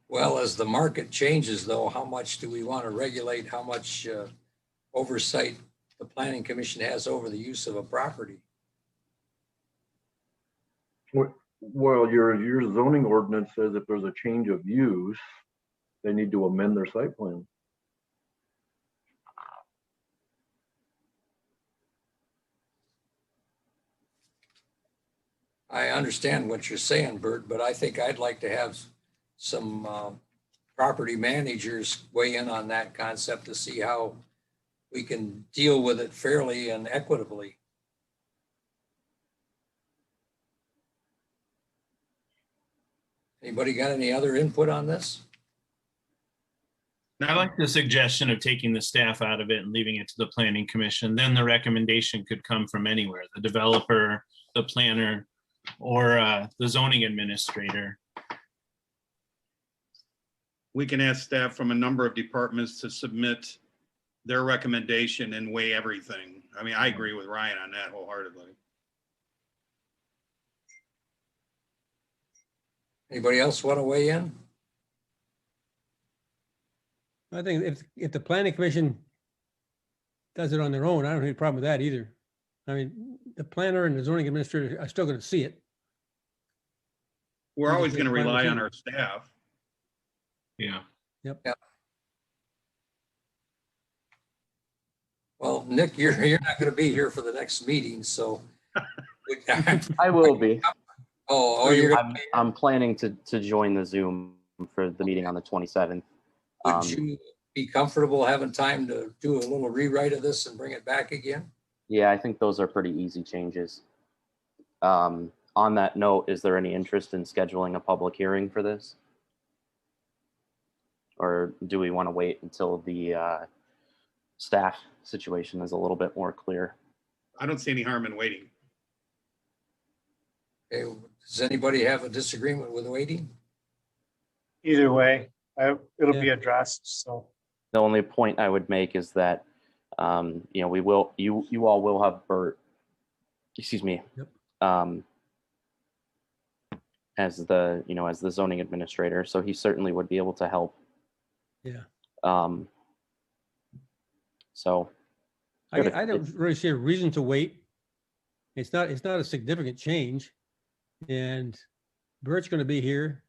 Well, as the market changes though, how much do we want to regulate, how much oversight the planning commission has over the use of a property? Well, your zoning ordinance says if there's a change of use, they need to amend their site plan. I understand what you're saying, Bert, but I think I'd like to have some property managers weigh in on that concept to see how we can deal with it fairly and equitably. Anybody got any other input on this? I like the suggestion of taking the staff out of it and leaving it to the planning commission. Then the recommendation could come from anywhere, the developer, the planner, or the zoning administrator. We can ask staff from a number of departments to submit their recommendation and weigh everything. I mean, I agree with Ryan on that wholeheartedly. Anybody else want to weigh in? I think if the planning commission does it on their own, I don't have any problem with that either. I mean, the planner and the zoning administrator are still going to see it. We're We always just going to make rely final on our staff. Yeah. Well, Nick, you're not going to be here for the next meeting, so. I will be. You're gonna I'm planning to join the Zoom for the meeting on the 27th. Would you be comfortable having time to do a little rewrite of this and bring it back again? Yeah, I think those are pretty easy changes. On that note, is there any interest in scheduling a public hearing for this? Or do we want to wait until the staff situation is a little bit more clear? I don't see any harm in waiting. Okay, does anybody have a disagreement with waiting? Either way, it'll be addressed, so. The only point I would make is that, you all will have Bert, excuse me, Yep. as the zoning administrator, so he certainly would be able to help. Yeah. So. I don't really see a reason to wait. It's not a significant change. And Bert's going to be here.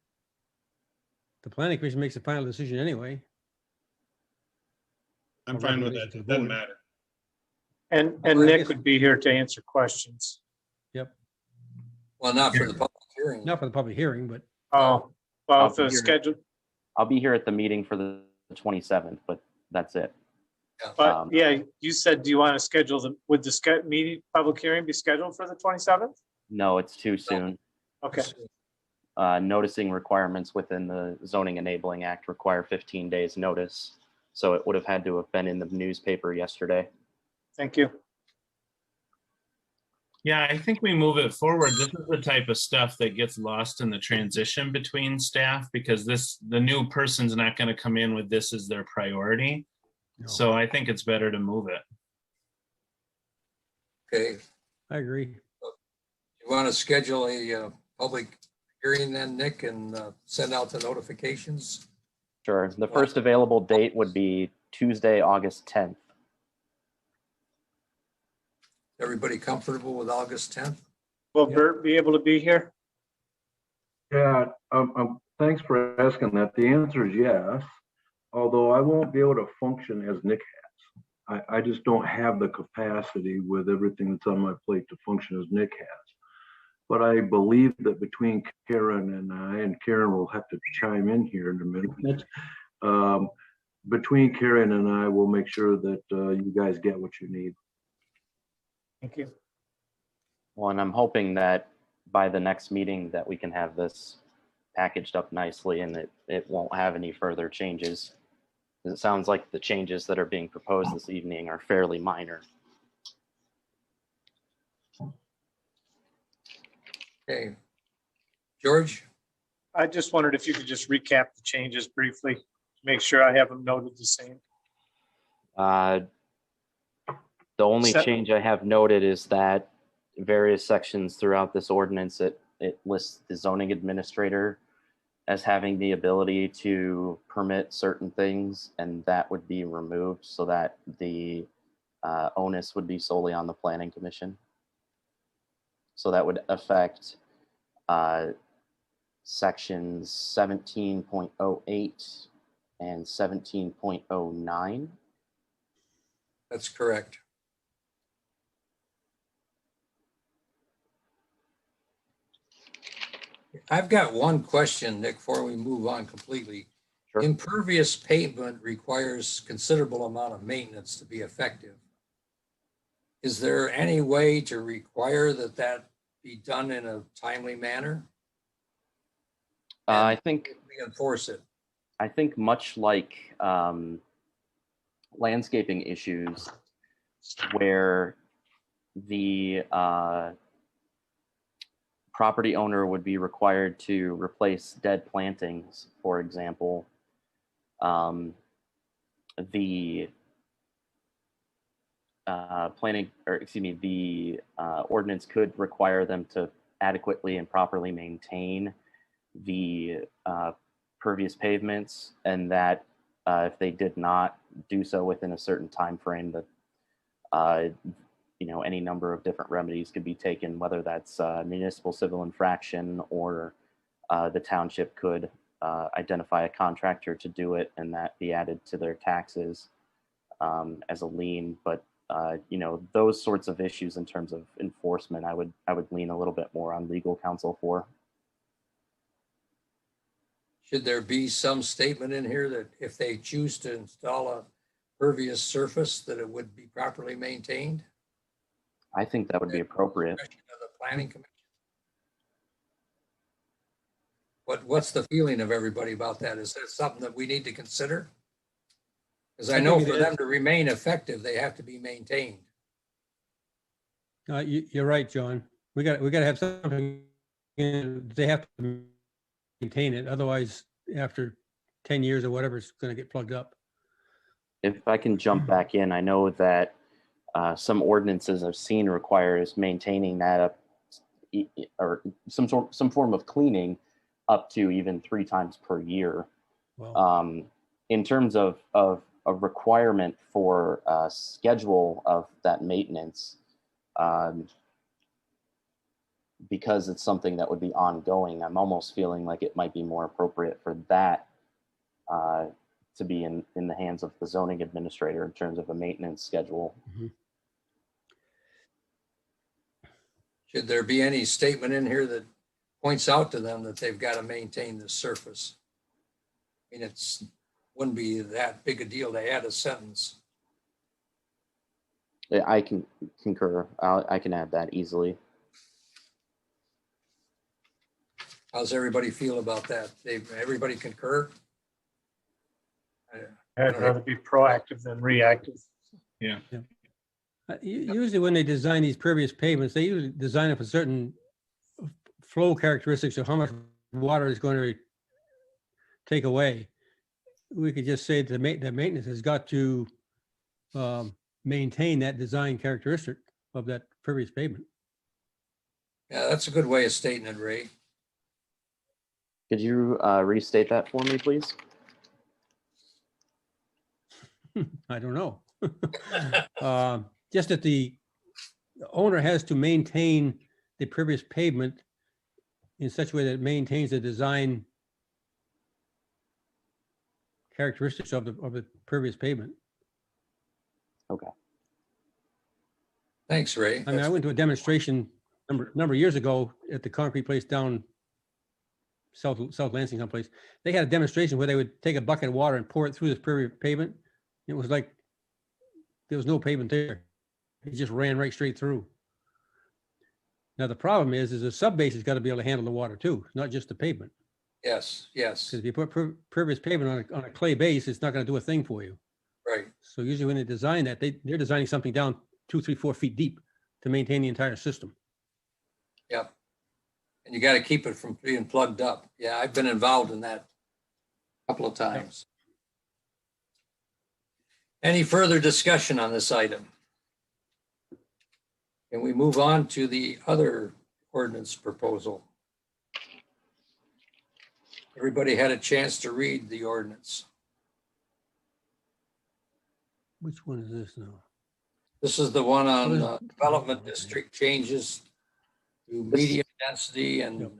The planning commission makes the final decision anyway. I'm Or fine with recommendation that. to the It doesn't board. matter. And Well, I Nick guess- would be here to answer questions. Well, not for the public hearing. Not for the public hearing, but Oh, well, I'll if the be here. schedule, I'll be here at the meeting for the 27th, but that's it. but yeah, you said, do you want to schedule would the meeting, public hearing be scheduled for the 27th? No, it's too soon. Okay, Noticing requirements within the Zoning Enabling Act require 15 days notice. So it would have had to have been in the newspaper yesterday. thank you. Yeah, I think we move it forward. This is the type of stuff that gets lost in the transition between staff because the new person's not going to come in with this as their priority. no, So I think it's better to move it. Okay, I agree. you want to schedule a public hearing then, Nick, and send out the notifications? Sure. The first available date would be Tuesday, August 10th. Everybody comfortable with August 10th? Will Yep. Bert be able to be here? Yeah, thanks for asking that. The answer is yes, although I won't be able to function as Nick has. I just don't have the capacity with everything that's on my plate to function as Nick has. But I believe that between Karen and I, and Karen will have to chime in here in a minute. Between Karen and I, we'll make sure that you guys get what you need. Thank you. Well, and I'm hoping that by the next meeting that we can have this packaged up nicely and it won't have any further changes. It sounds like the changes that are being proposed this evening are fairly minor. Okay. George? I just wondered if you could just recap the changes briefly, make sure I have them noted the same. The only Sep- change I have noted is that various sections throughout this ordinance, it lists the zoning administrator as having the ability to permit certain things, and that would be removed so that the onus would be solely on the planning commission. So that would affect sections 17.08 and 17.09. That's correct. I've got one question, Nick, before we move on completely. Sure. Impervious pavement requires considerable amount of maintenance to be effective. Is there any way to require that that be done in a timely manner? I think Reinforce it. I think much like landscaping issues, where the property owner would be required to replace dead plantings, for example, the the ordinance could require them to adequately and properly maintain the pervious pavements, and that if they did not do so within a certain time frame, that any number of different remedies could be taken, whether that's municipal civil infraction, or the township could identify a contractor to do it, and that be added to their taxes as a lien. But those sorts of issues in terms of enforcement, I would lean a little bit more on legal counsel for. Should there be some statement in here that if they choose to install a pervious surface, that it would be properly maintained? I think that would be appropriate. Of the planning commission. What's the feeling of everybody about that? Is that something that we need to consider? Because I know for them to remain effective, they have to be maintained. You're right, John. We got to have something. They have to maintain it. Otherwise, after 10 years or whatever, it's going to get plugged up. If I can jump back in, I know that some ordinances I've seen requires maintaining that up, or some form of cleaning up to even 3 times per year. Well, In terms of a requirement for a schedule of that maintenance, because it's something that would be ongoing, I'm almost feeling like it might be more appropriate for that to be in the hands of the zoning administrator in terms of a maintenance schedule. mhm. Should there be any statement in here that points out to them that they've got to maintain the surface? I mean, wouldn't be that big a deal to add a sentence. I can concur. I can add that easily. How's everybody feel about that? Everybody concur? I'd rather be proactive than reactive. Yeah. Usually when they design these pervious pavements, they usually design it for certain flow characteristics of how much water is going to take away. We could just say the maintenance has got to maintain that design characteristic of that pervious pavement. Yeah, that's a good way of stating it, Ray. Could you restate that for me, please? I don't know. Just that the owner has to maintain the pervious pavement in such a way that it maintains the design characteristics of the pervious pavement. Okay. Thanks, Ray. I mean, I went to a demonstration number of years ago at the concrete place down South Lansing someplace. They had a demonstration where they would take a bucket of water and pour it through this pervious pavement. It was like there was no pavement there. It just ran right straight through. Now the problem is the sub base has got to be able to handle the water too, not just the pavement. Yes, yes, Because if you put pervious pavement on a clay base, it's not going to do a thing for you. right. So usually when they design that, they're designing something down 2, 3, 4 feet deep to maintain the entire system. Yep. And you got to keep it from being plugged up. Yeah, I've been involved in that a couple of times. Any further discussion on this item? Can we move on to the other ordinance proposal? Everybody had a chance to read the ordinance. Which one is this now? This is the one on development district changes to medium density and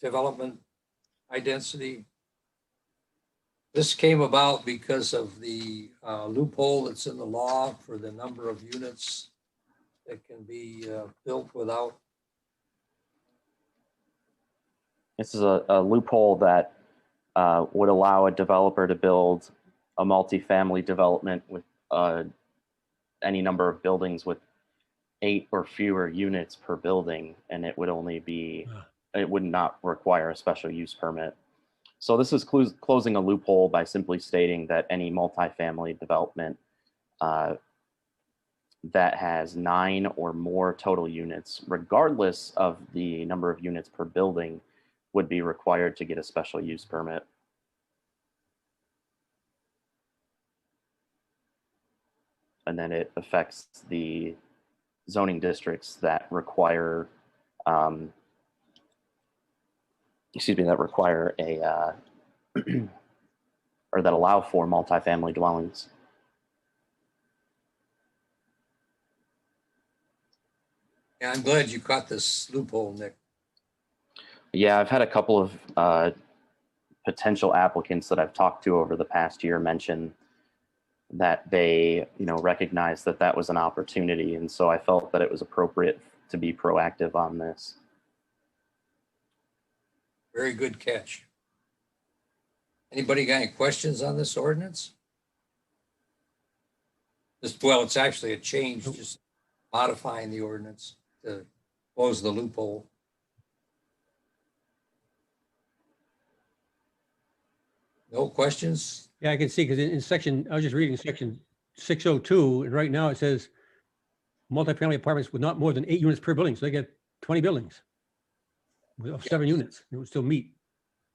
development high density. This came about because of the loophole that's in the law for the number of units that can be built without. This is a loophole that would allow a developer to build a multifamily development with any number of buildings with 8 or fewer units per building, and it would only be, it would not require a special use permit. So this is closing a loophole by simply stating that any multifamily development that has 9 or more total units, regardless of the number of units per building, would be required to get a special use permit. And then it affects the zoning districts that require, that require a, or that allow for multifamily dwellings. Yeah, I'm glad you caught this loophole, Nick. Yeah, I've had a couple of potential applicants that I've talked to over the past year mention that they, recognize that that was an opportunity. And so I felt that it was appropriate to be proactive on this. Very good catch. Anybody got any questions on this ordinance? Well, it's actually a change, just modifying the ordinance to close the loophole. No questions? Yeah, I can see, because in section, I was just reading section 602, and right now it says multifamily apartments with not more than 8 units per building, so they get 20 buildings of 7 units, it would still meet.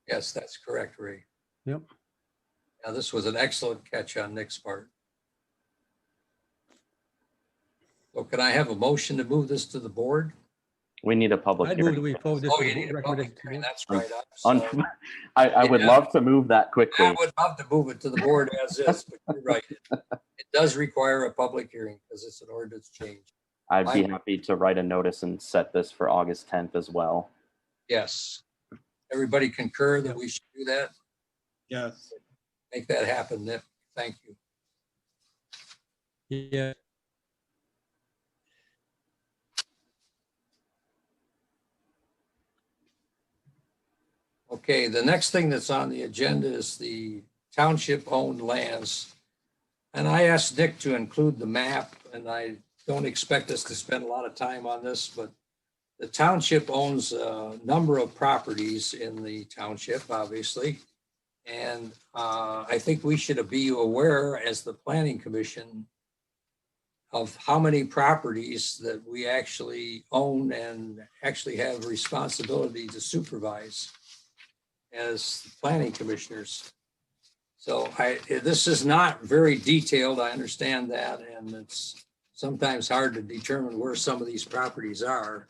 Yes, that's correct, Ray. Yep. Now, this was an excellent catch on Nick's part. So can I have a motion to move this to the board? We need a public I'd move hearing. that we forward this Oh, to you the need board, a recommend public it to hearing, the that's right. I'm sorry. I would Yeah. love to move that quickly. I would love to move it to the board as is, but you're right. It does require a public hearing because it's an ordinance change. I'd be happy to write a notice and set this for August 10th as well. Yes. Everybody concur that Yep. we should do that? Yes. Make that happen, Nick. Thank you. Yeah. Okay, the next thing that's on the agenda is the township-owned lands. And I asked Nick to include the map, and I don't expect us to spend a lot of time on this, but the township owns a number of properties in the township, obviously. And I think we should be aware as the planning commission of how many properties that we actually own and actually have responsibility to supervise as planning commissioners. So this is not very detailed, I understand that, and it's sometimes hard to determine where some of these properties are.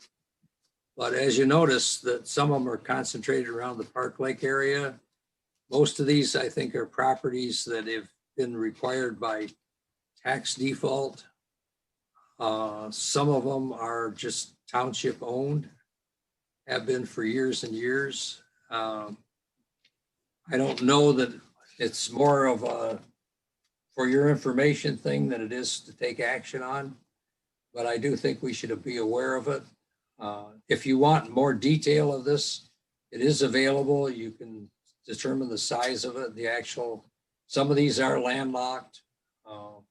But as you notice, that some of them are concentrated around the Park Lake area. Most of these, I think, are properties that have been required by tax default. Some of them are just township owned, have been for years and years. I don't know that it's more of a for your information thing than it is to take action on, but I do think we should be aware of it. If you want more detail of this, it is available. You can determine the size of it, the actual, some of these are landlocked, but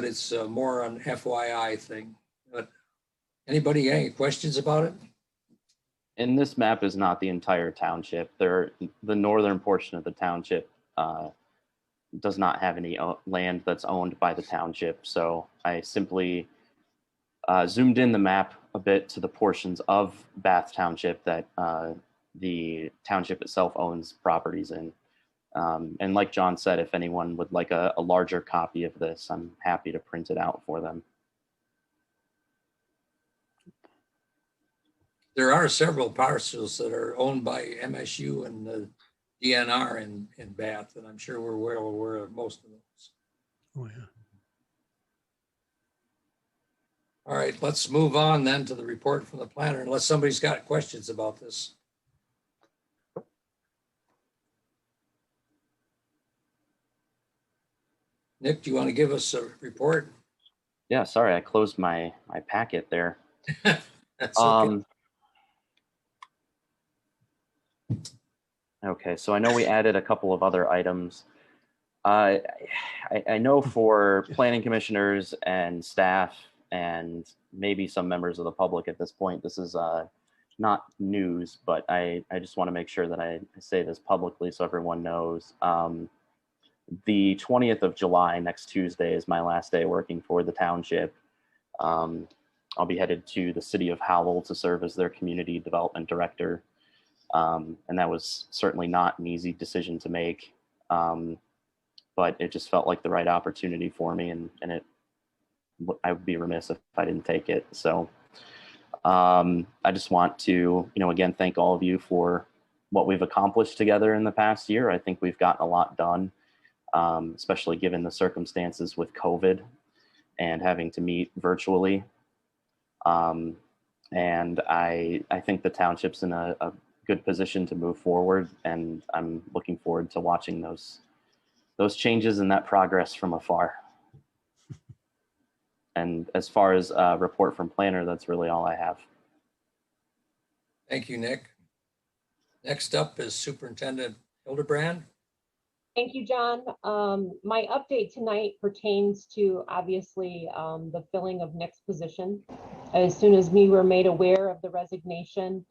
it's more an FYI thing. But anybody got any questions about it? And this map is not the entire township. The northern portion of the township does not have any land that's owned by the township. So I simply zoomed in the map a bit to the portions of Bath Township that the township itself owns properties in. And like John said, if anyone would like a larger copy of this, I'm happy to print it out for them. There are several parcels that are owned by MSU and the DNR in Bath, and I'm sure we're well aware of most of those. Oh, yeah. All right, let's move on then to the report from the planner, unless somebody's got questions about this. Nick, do you want to give us a report? Yeah, sorry, I closed my packet there. That's okay. Okay, so I know we added a couple of other items. I know for planning commissioners and staff and maybe some members of the public at this point, this is not news, but I just want to make sure that I say this publicly so everyone knows. The 20th of July, next Tuesday, is my last day working for the township. I'll be headed to the city of Howell to serve as their community development director. And that was certainly not an easy decision to make. But it just felt like the right opportunity for me, and I would be remiss if I didn't take it. So I just want to, again, thank all of you for what we've accomplished together in the past year. I think we've gotten a lot done, especially given the circumstances with COVID and having to meet virtually. And I think the township's in a good position to move forward, and I'm looking forward to watching those changes and that progress from afar. And as far as a report from planner, that's really all I have. Thank you, Nick. Next up is Superintendent Hildebrand. Thank you, John. My update tonight pertains to obviously the filling of Nick's position. As soon as we were made aware of the resignation,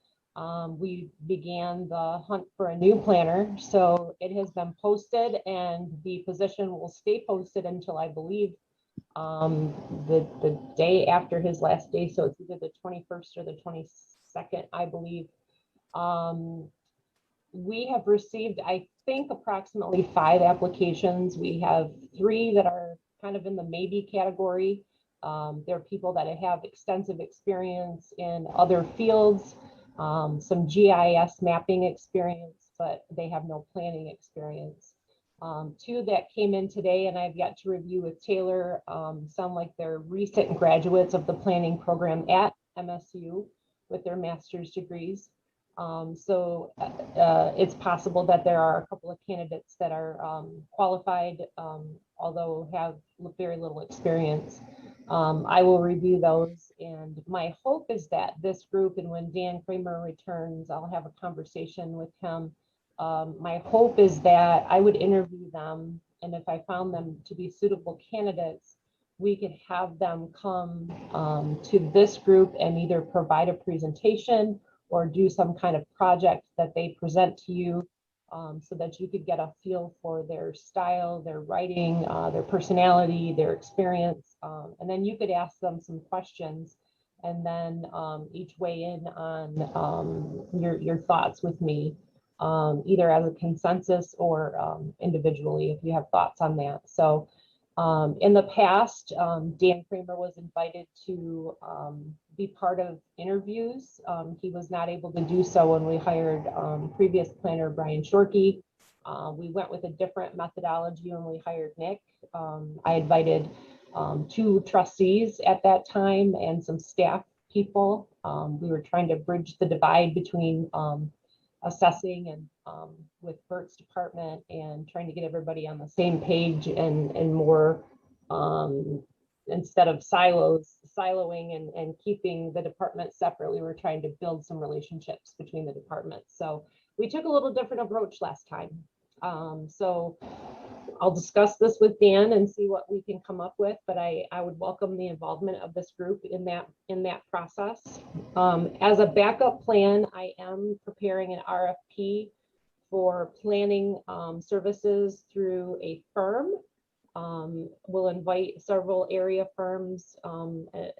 we began the hunt for a new planner. So it has been posted, and the position will stay posted until, I believe, the day after his last day. So it's either the 21st or the 22nd, I believe. We have received, I think, approximately 5 applications. We have 3 that are kind of in the maybe category. There are people that have extensive experience in other fields, some GIS mapping experience, but they have no planning experience. 2 that came in today, and I've yet to review with Taylor, sound like they're recent graduates of the planning program at MSU with their master's degrees. So it's possible that there are a couple of candidates that are qualified, although have very little experience. I will review those, and my hope is that this group, and when Dan Kramer returns, I'll have a conversation with him. My hope is that I would interview them, and if I found them to be suitable candidates, we could have them come to this group and either provide a presentation or do some kind of project that they present to you, so that you could get a feel for their style, their writing, their personality, their experience. And then you could ask them some questions, and then each weigh in on your thoughts with me, either as a consensus or individually, if you have thoughts on that. So in the past, Dan Kramer was invited to be part of interviews. He was not able to do so when we hired previous planner Brian Shorkey. We went with a different methodology when we hired Nick. I invited 2 trustees at that time and some staff people. We were trying to bridge the divide between assessing and with Bert's department, and trying to get everybody on the same page, and more instead of siloing and keeping the department separately, we're trying to build some relationships between the departments. So we took a little different approach last time. So I'll discuss this with Dan and see what we can come up with, but I would welcome the involvement of this group in that process. As a backup plan, I am preparing an RFP for planning services through a firm. We'll invite several area firms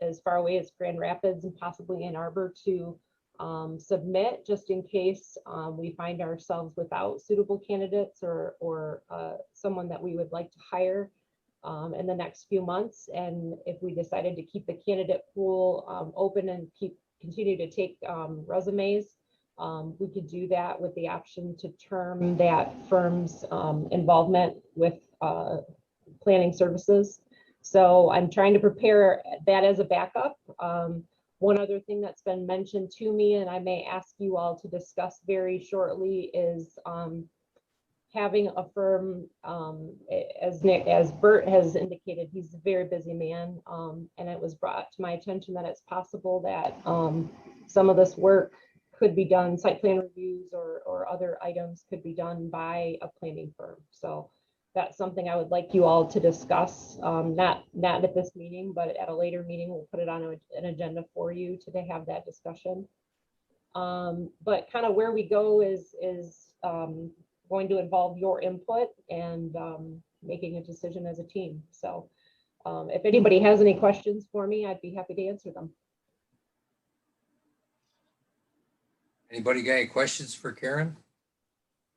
as far away as Grand Rapids and possibly Ann Arbor to submit, just in case we find ourselves without suitable candidates or someone that we would like to hire in the next few months. And if we decided to keep the candidate pool open and continue to take resumes, we could do that with the option to term that firm's involvement with planning services. So I'm trying to prepare that as a backup. One other thing that's been mentioned to me, and I may ask you all to discuss very shortly, is having a firm, as Bert has indicated, he's a very busy man. And it was brought to my attention that it's possible that some of this work could be done, site plan reviews or other items could be done by a planning firm. So that's something I would like you all to discuss, not at this meeting, but at a later meeting. We'll put it on an agenda for you to have that discussion. But kind of where we go is going to involve your input and making a decision as a team. So if anybody has any questions for me, I'd be happy to answer them. Anybody got any questions for Karen?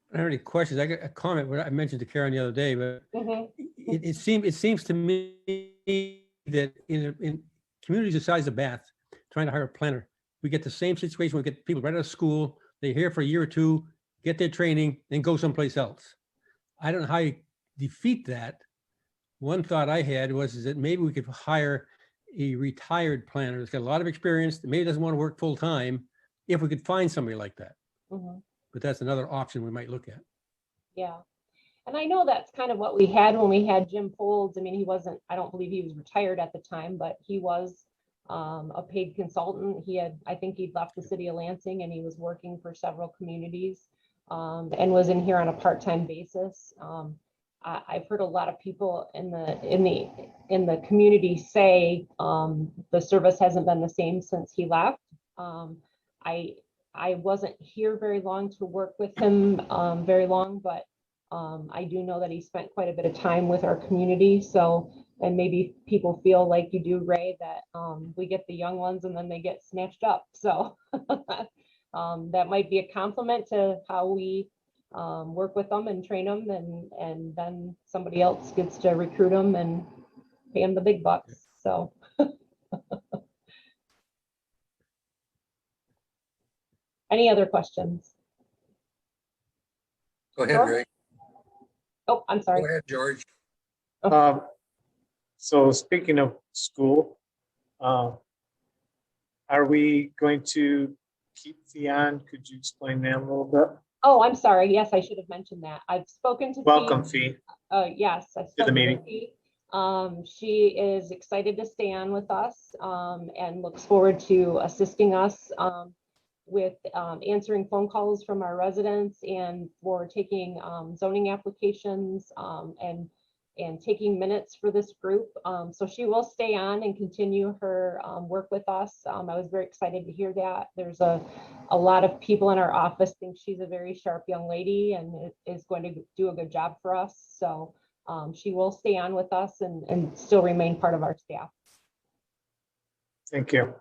I don't have any questions. I got a comment what I mentioned to Karen the other day, but it seems to me that in communities the size of Bath, trying to hire a planner, we get the same situation. We get people right out of school, they're here for a year or two, get their training, then go someplace else. I don't know how you defeat that. One thought I had was that maybe we could hire a retired planner that's got a lot of experience, that maybe doesn't want to work full time, if we could find somebody like that. But that's another option we might look at. Yeah. And I know that's kind of what we had when we had Jim Folds. I mean, he wasn't, I don't believe he was retired at the time, but he was a paid consultant. I think he'd left the city of Lansing and he was working for several communities and was in here on a part-time basis. I've heard a lot of people in the community say the service hasn't been the same since he left. I wasn't here very long to work with him very long, but I do know that he spent quite a bit of time with our community. So, and maybe people feel like you do, Ray, that we get the young ones and then they get snatched up. So that might be a compliment to how we work with them and train them, and then somebody else gets to recruit them and pay them the big bucks. So. Any other questions? Go ahead, Sure. Ray. Oh, I'm sorry. Go ahead, George. So speaking of school, are we going to keep Fee on? Could you explain that a little bit? Oh, I'm sorry. Yes, I should have mentioned that. I've spoken to Welcome, Fee. Yes, I To the spoke meeting. Fee. She is excited to stay on with us and looks forward to assisting us with answering phone calls from our residents and for taking zoning applications and taking minutes for this group. So she will stay on and continue her work with us. I was very excited to hear that. There's a lot of people in our office think she's a very sharp young lady and is going to do a good job for us. So she will stay on with us and still remain part of our staff. Thank you.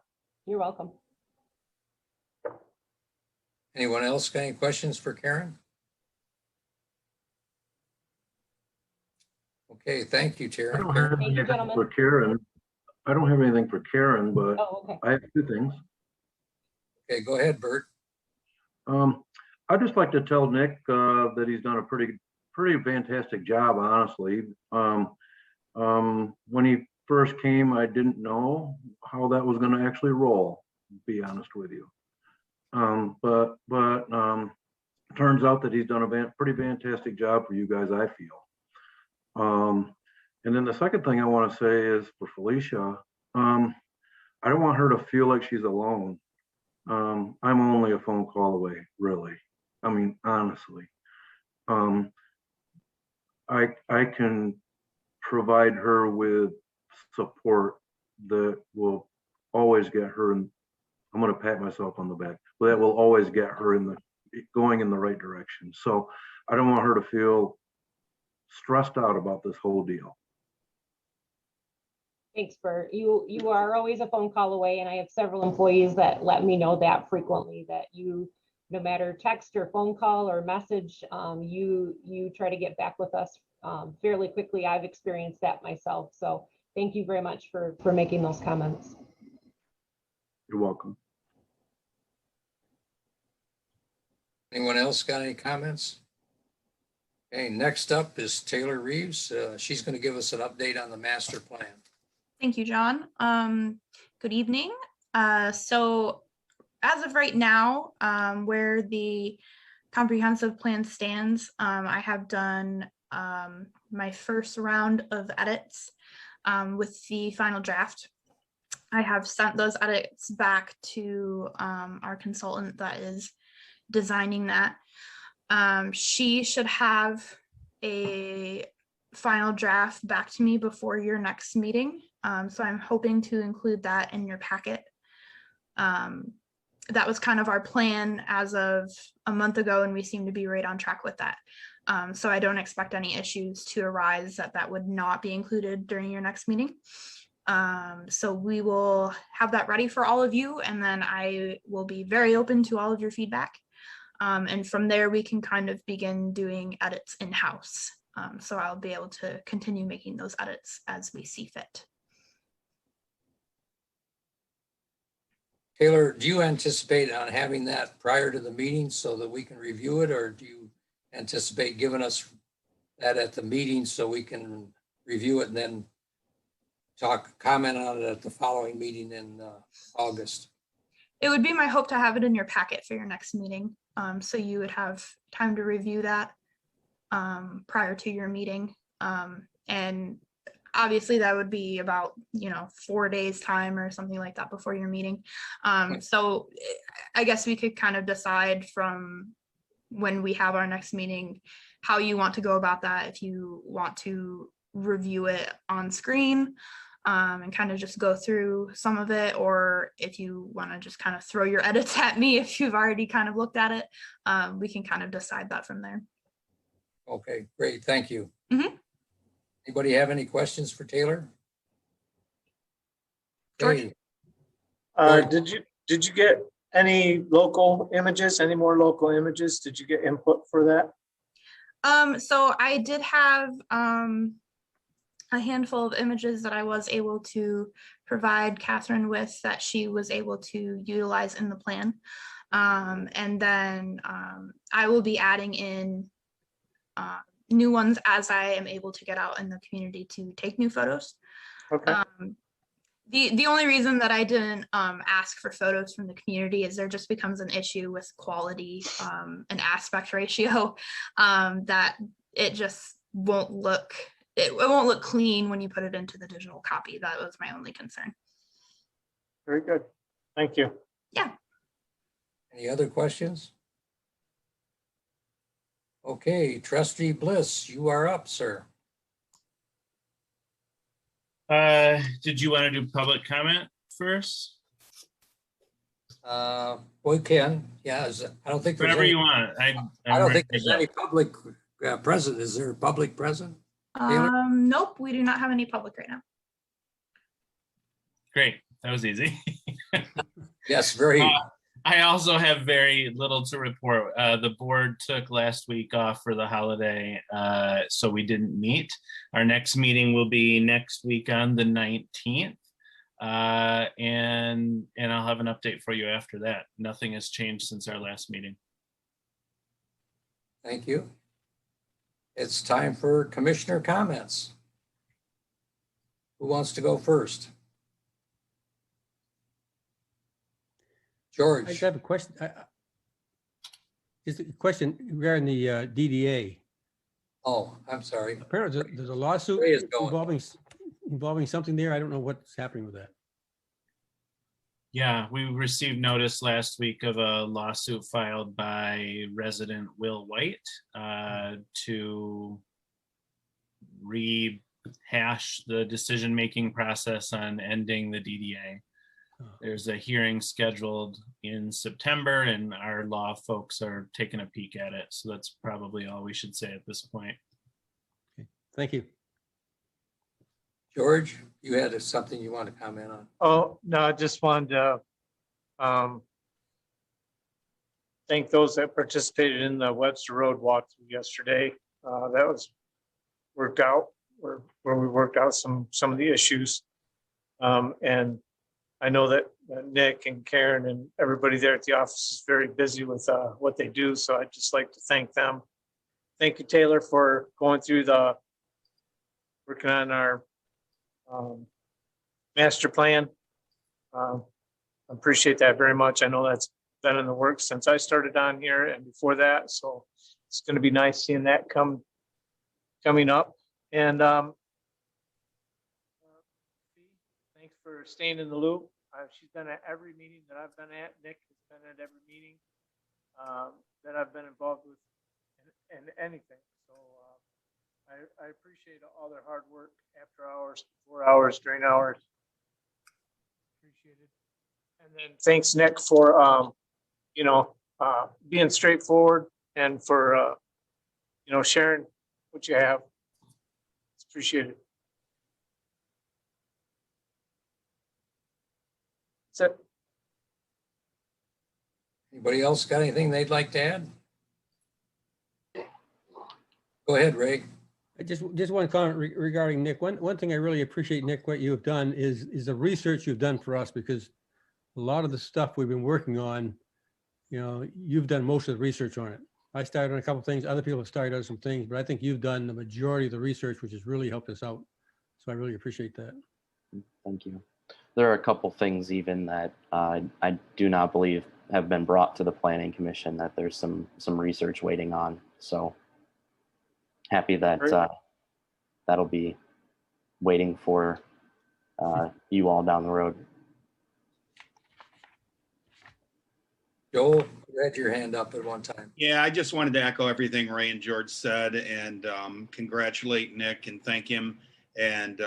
You're welcome. Anyone else got any questions for Karen? Okay, thank you, I Terry. don't have Thank you, anything gentlemen. for Karen. I don't have anything for Karen, but Oh, okay. I have two things. Okay, go ahead, Bert. I'd just like to tell Nick that he's done a pretty fantastic job, honestly. When he first came, I didn't know how that was going to actually roll, to be honest with you. But turns out that he's done a pretty fantastic job for you guys, I feel. And then the second thing I want to say is for Felicia, I don't want her to feel like she's alone. I'm only a phone call away, really. I mean, honestly. I can provide her with support that will always get her, and I'm going to pat myself on the back, but that will always get her going in the right direction. So I don't want her to feel stressed out about this whole deal. Thanks, Bert. You are always a phone call away, and I have several employees that let me know that frequently, that you, no matter text or phone call or message, you try to get back with us fairly quickly. I've experienced that myself. So thank you very much for making those comments. You're welcome. Anyone else got any comments? Okay, next up is Taylor Reeves. She's going to give us an update on the master plan. Thank you, John. Good evening. So as of right now, where the comprehensive plan stands, I have done my first round of edits with the final draft. I have sent those edits back to our consultant that is designing that. She should have a final draft back to me before your next meeting. So I'm hoping to include that in your packet. That was kind of our plan as of a month ago, and we seem to be right on track with that. So I don't expect any issues to arise that would not be included during your next meeting. So we will have that ready for all of you, and then I will be very open to all of your feedback. And from there, we can kind of begin doing edits in-house. So I'll be able to continue making those edits as we see fit. Taylor, do you anticipate on having that prior to the meeting so that we can review it, or do you anticipate giving us that at the meeting so we can review it and then comment on it at the following meeting in August? It would be my hope to have it in your packet for your next meeting. So you would have time to review that prior to your meeting. And obviously that would be about, 4 days time or something like that before your meeting. So I guess we could kind of decide from when we have our next meeting, how you want to go about that. If you want to review it on screen and kind of just go through some of it, or if you want to just kind of throw your edits at me, if you've already kind of looked at it, we can kind of decide that from there. Okay, great. Thank you. Mhm. Anybody have any questions for Taylor? George? Okay. Did you get any local images, any more local images? Did you get input for that? So I did have a handful of images that I was able to provide Catherine with that she was able to utilize in the plan. And then I will be adding in new ones as I am able to get out in the community to take new photos. Okay. The only reason that I didn't ask for photos from the community is there just becomes an issue with quality and aspect ratio that it just won't look, it won't look clean when you put it into the digital copy. That was my only concern. Very good. Thank you. Yeah. Any other questions? Okay, Trustee Bliss, you are up, sir. Did you want to do public comment first? We can, yeah. I don't think there's Whatever any, you want. I don't think there's any public present. Is there a public present? Taylor? Nope, we do not have any public right now. Great. That was easy. Yes, very. I also have very little to report. The board took last week off for the holiday, so we didn't meet. Our next meeting will be next week on the 19th. And I'll have an update for you after that. Nothing has changed since our last meeting. Thank you. It's time for commissioner comments. Who wants to go first? George. I have a question. Just a question regarding the DDA. Oh, I'm sorry. Apparently, there's a lawsuit Ray is going. involving something there. I don't know what's happening with that. Yeah, we received notice last week of a lawsuit filed by resident Will White to rehash the decision-making process on ending the DDA. There's a hearing scheduled in September, and our law folks are taking a peek at it. So that's probably all we should say at this point. Okay. Thank you. George, you had something you want to comment on? Oh, no, I just wanted to thank those that participated in the Webster Road walkthrough yesterday. That was worked out where we worked out some of the issues. And I know that Nick and Karen and everybody there at the office is very busy with what they do. So I'd just like to thank them thank you, Taylor, for going through working on our master plan. Appreciate that very much. I know that's been in the works since I started on here and before that, so it's going to be nice seeing that coming up. And thanks for staying in the loop. She's been at every meeting that I've been at. Nick has been at every meeting that I've been involved with and anything. So I appreciate all their hard work after hours, before hours, during hours. Appreciate it. And then thanks, Nick, for being straightforward and for sharing what you have. It's appreciated. That's it. Anybody else got anything they'd like to add? Go ahead, Ray. Just one comment regarding Nick. One thing I really appreciate, Nick, what you have done is the research you've done for us, because a lot of the stuff we've been working on, you've done most of the research on it. I started on a couple of things, other people have started on some things, but I think you've done the majority of the research, which has really helped us out. So I really appreciate that. Thank you. There are a couple things even that I do not believe have been brought to the Planning Commission that there's some research waiting on. So happy that that'll be waiting for you all down the road. Joel, you had your hand up at one time. Yeah, I just wanted to echo everything Ray and George said and congratulate Nick and thank him. And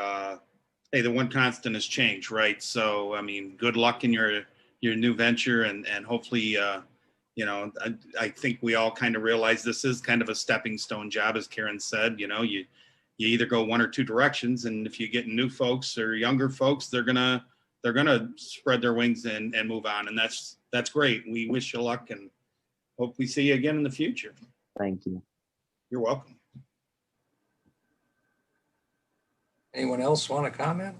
hey, the one constant is change, right? So, I mean, good luck in your new venture and hopefully, I think we all kind of realize this is kind of a stepping stone job, as Karen said. You either go one or two directions, and if you get new folks or younger folks, they're gonna spread their wings and move on, and that's great. We wish you luck and hope we see you again in the future. Thank you. You're welcome. Anyone else want to comment?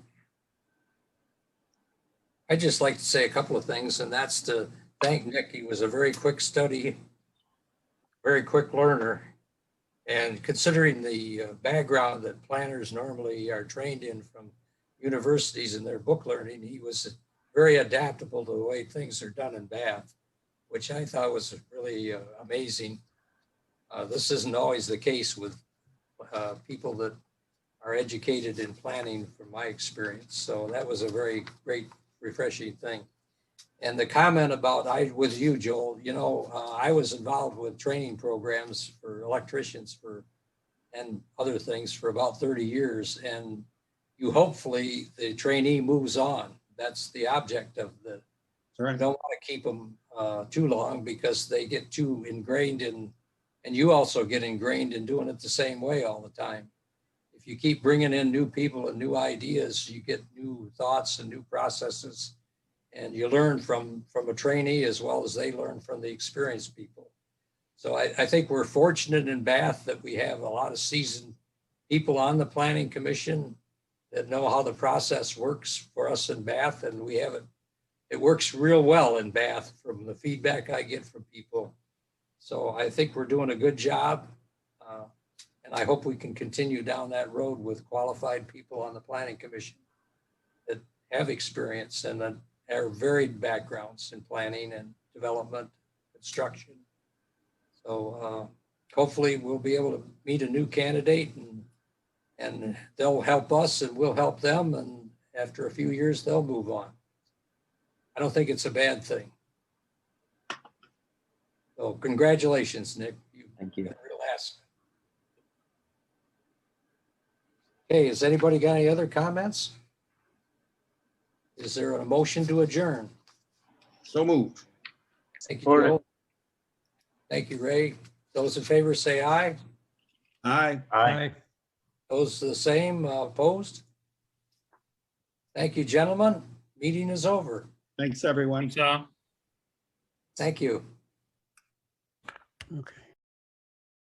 I'd just like to say a couple of things, and that's to thank Nick. He was a very quick study, very quick learner. And considering the background that planners normally are trained in from universities and their book learning, he was very adaptable to the way things are done in Bath, which I thought was really amazing. This isn't always the case with people that are educated in planning from my experience. So that was a very great, refreshing thing. And the comment about with you, Joel, I was involved with training programs for electricians and other things for about 30 years. And hopefully the trainee moves on. That's the object of the, Right. You don't want to keep them too long because they get too ingrained in, and you also get ingrained in doing it the same way all the time. If you keep bringing in new people and new ideas, you get new thoughts and new processes. And you learn from a trainee as well as they learn from the experienced people. So I think we're fortunate in Bath that we have a lot of seasoned people on the Planning Commission that know how the process works for us in Bath. And we have it works real well in Bath from the feedback I get from people. So I think we're doing a good job. And I hope we can continue down that road with qualified people on the Planning Commission that have experience and that are varied backgrounds in planning and development, construction. So hopefully we'll be able to meet a new candidate and they'll help us and we'll help them. And after a few years, they'll move on. I don't think it's a bad thing. So congratulations, Nick. Thank you. Real asset. Okay, has anybody got any other comments? Is there a motion to adjourn? So moved. Thank you, Joel. Thank you, Ray. Those in favor say aye. Aye. Aye. Those the same, opposed? Thank you, gentlemen. Meeting is over. Thanks, everyone. Thanks, all. Thank you. Okay.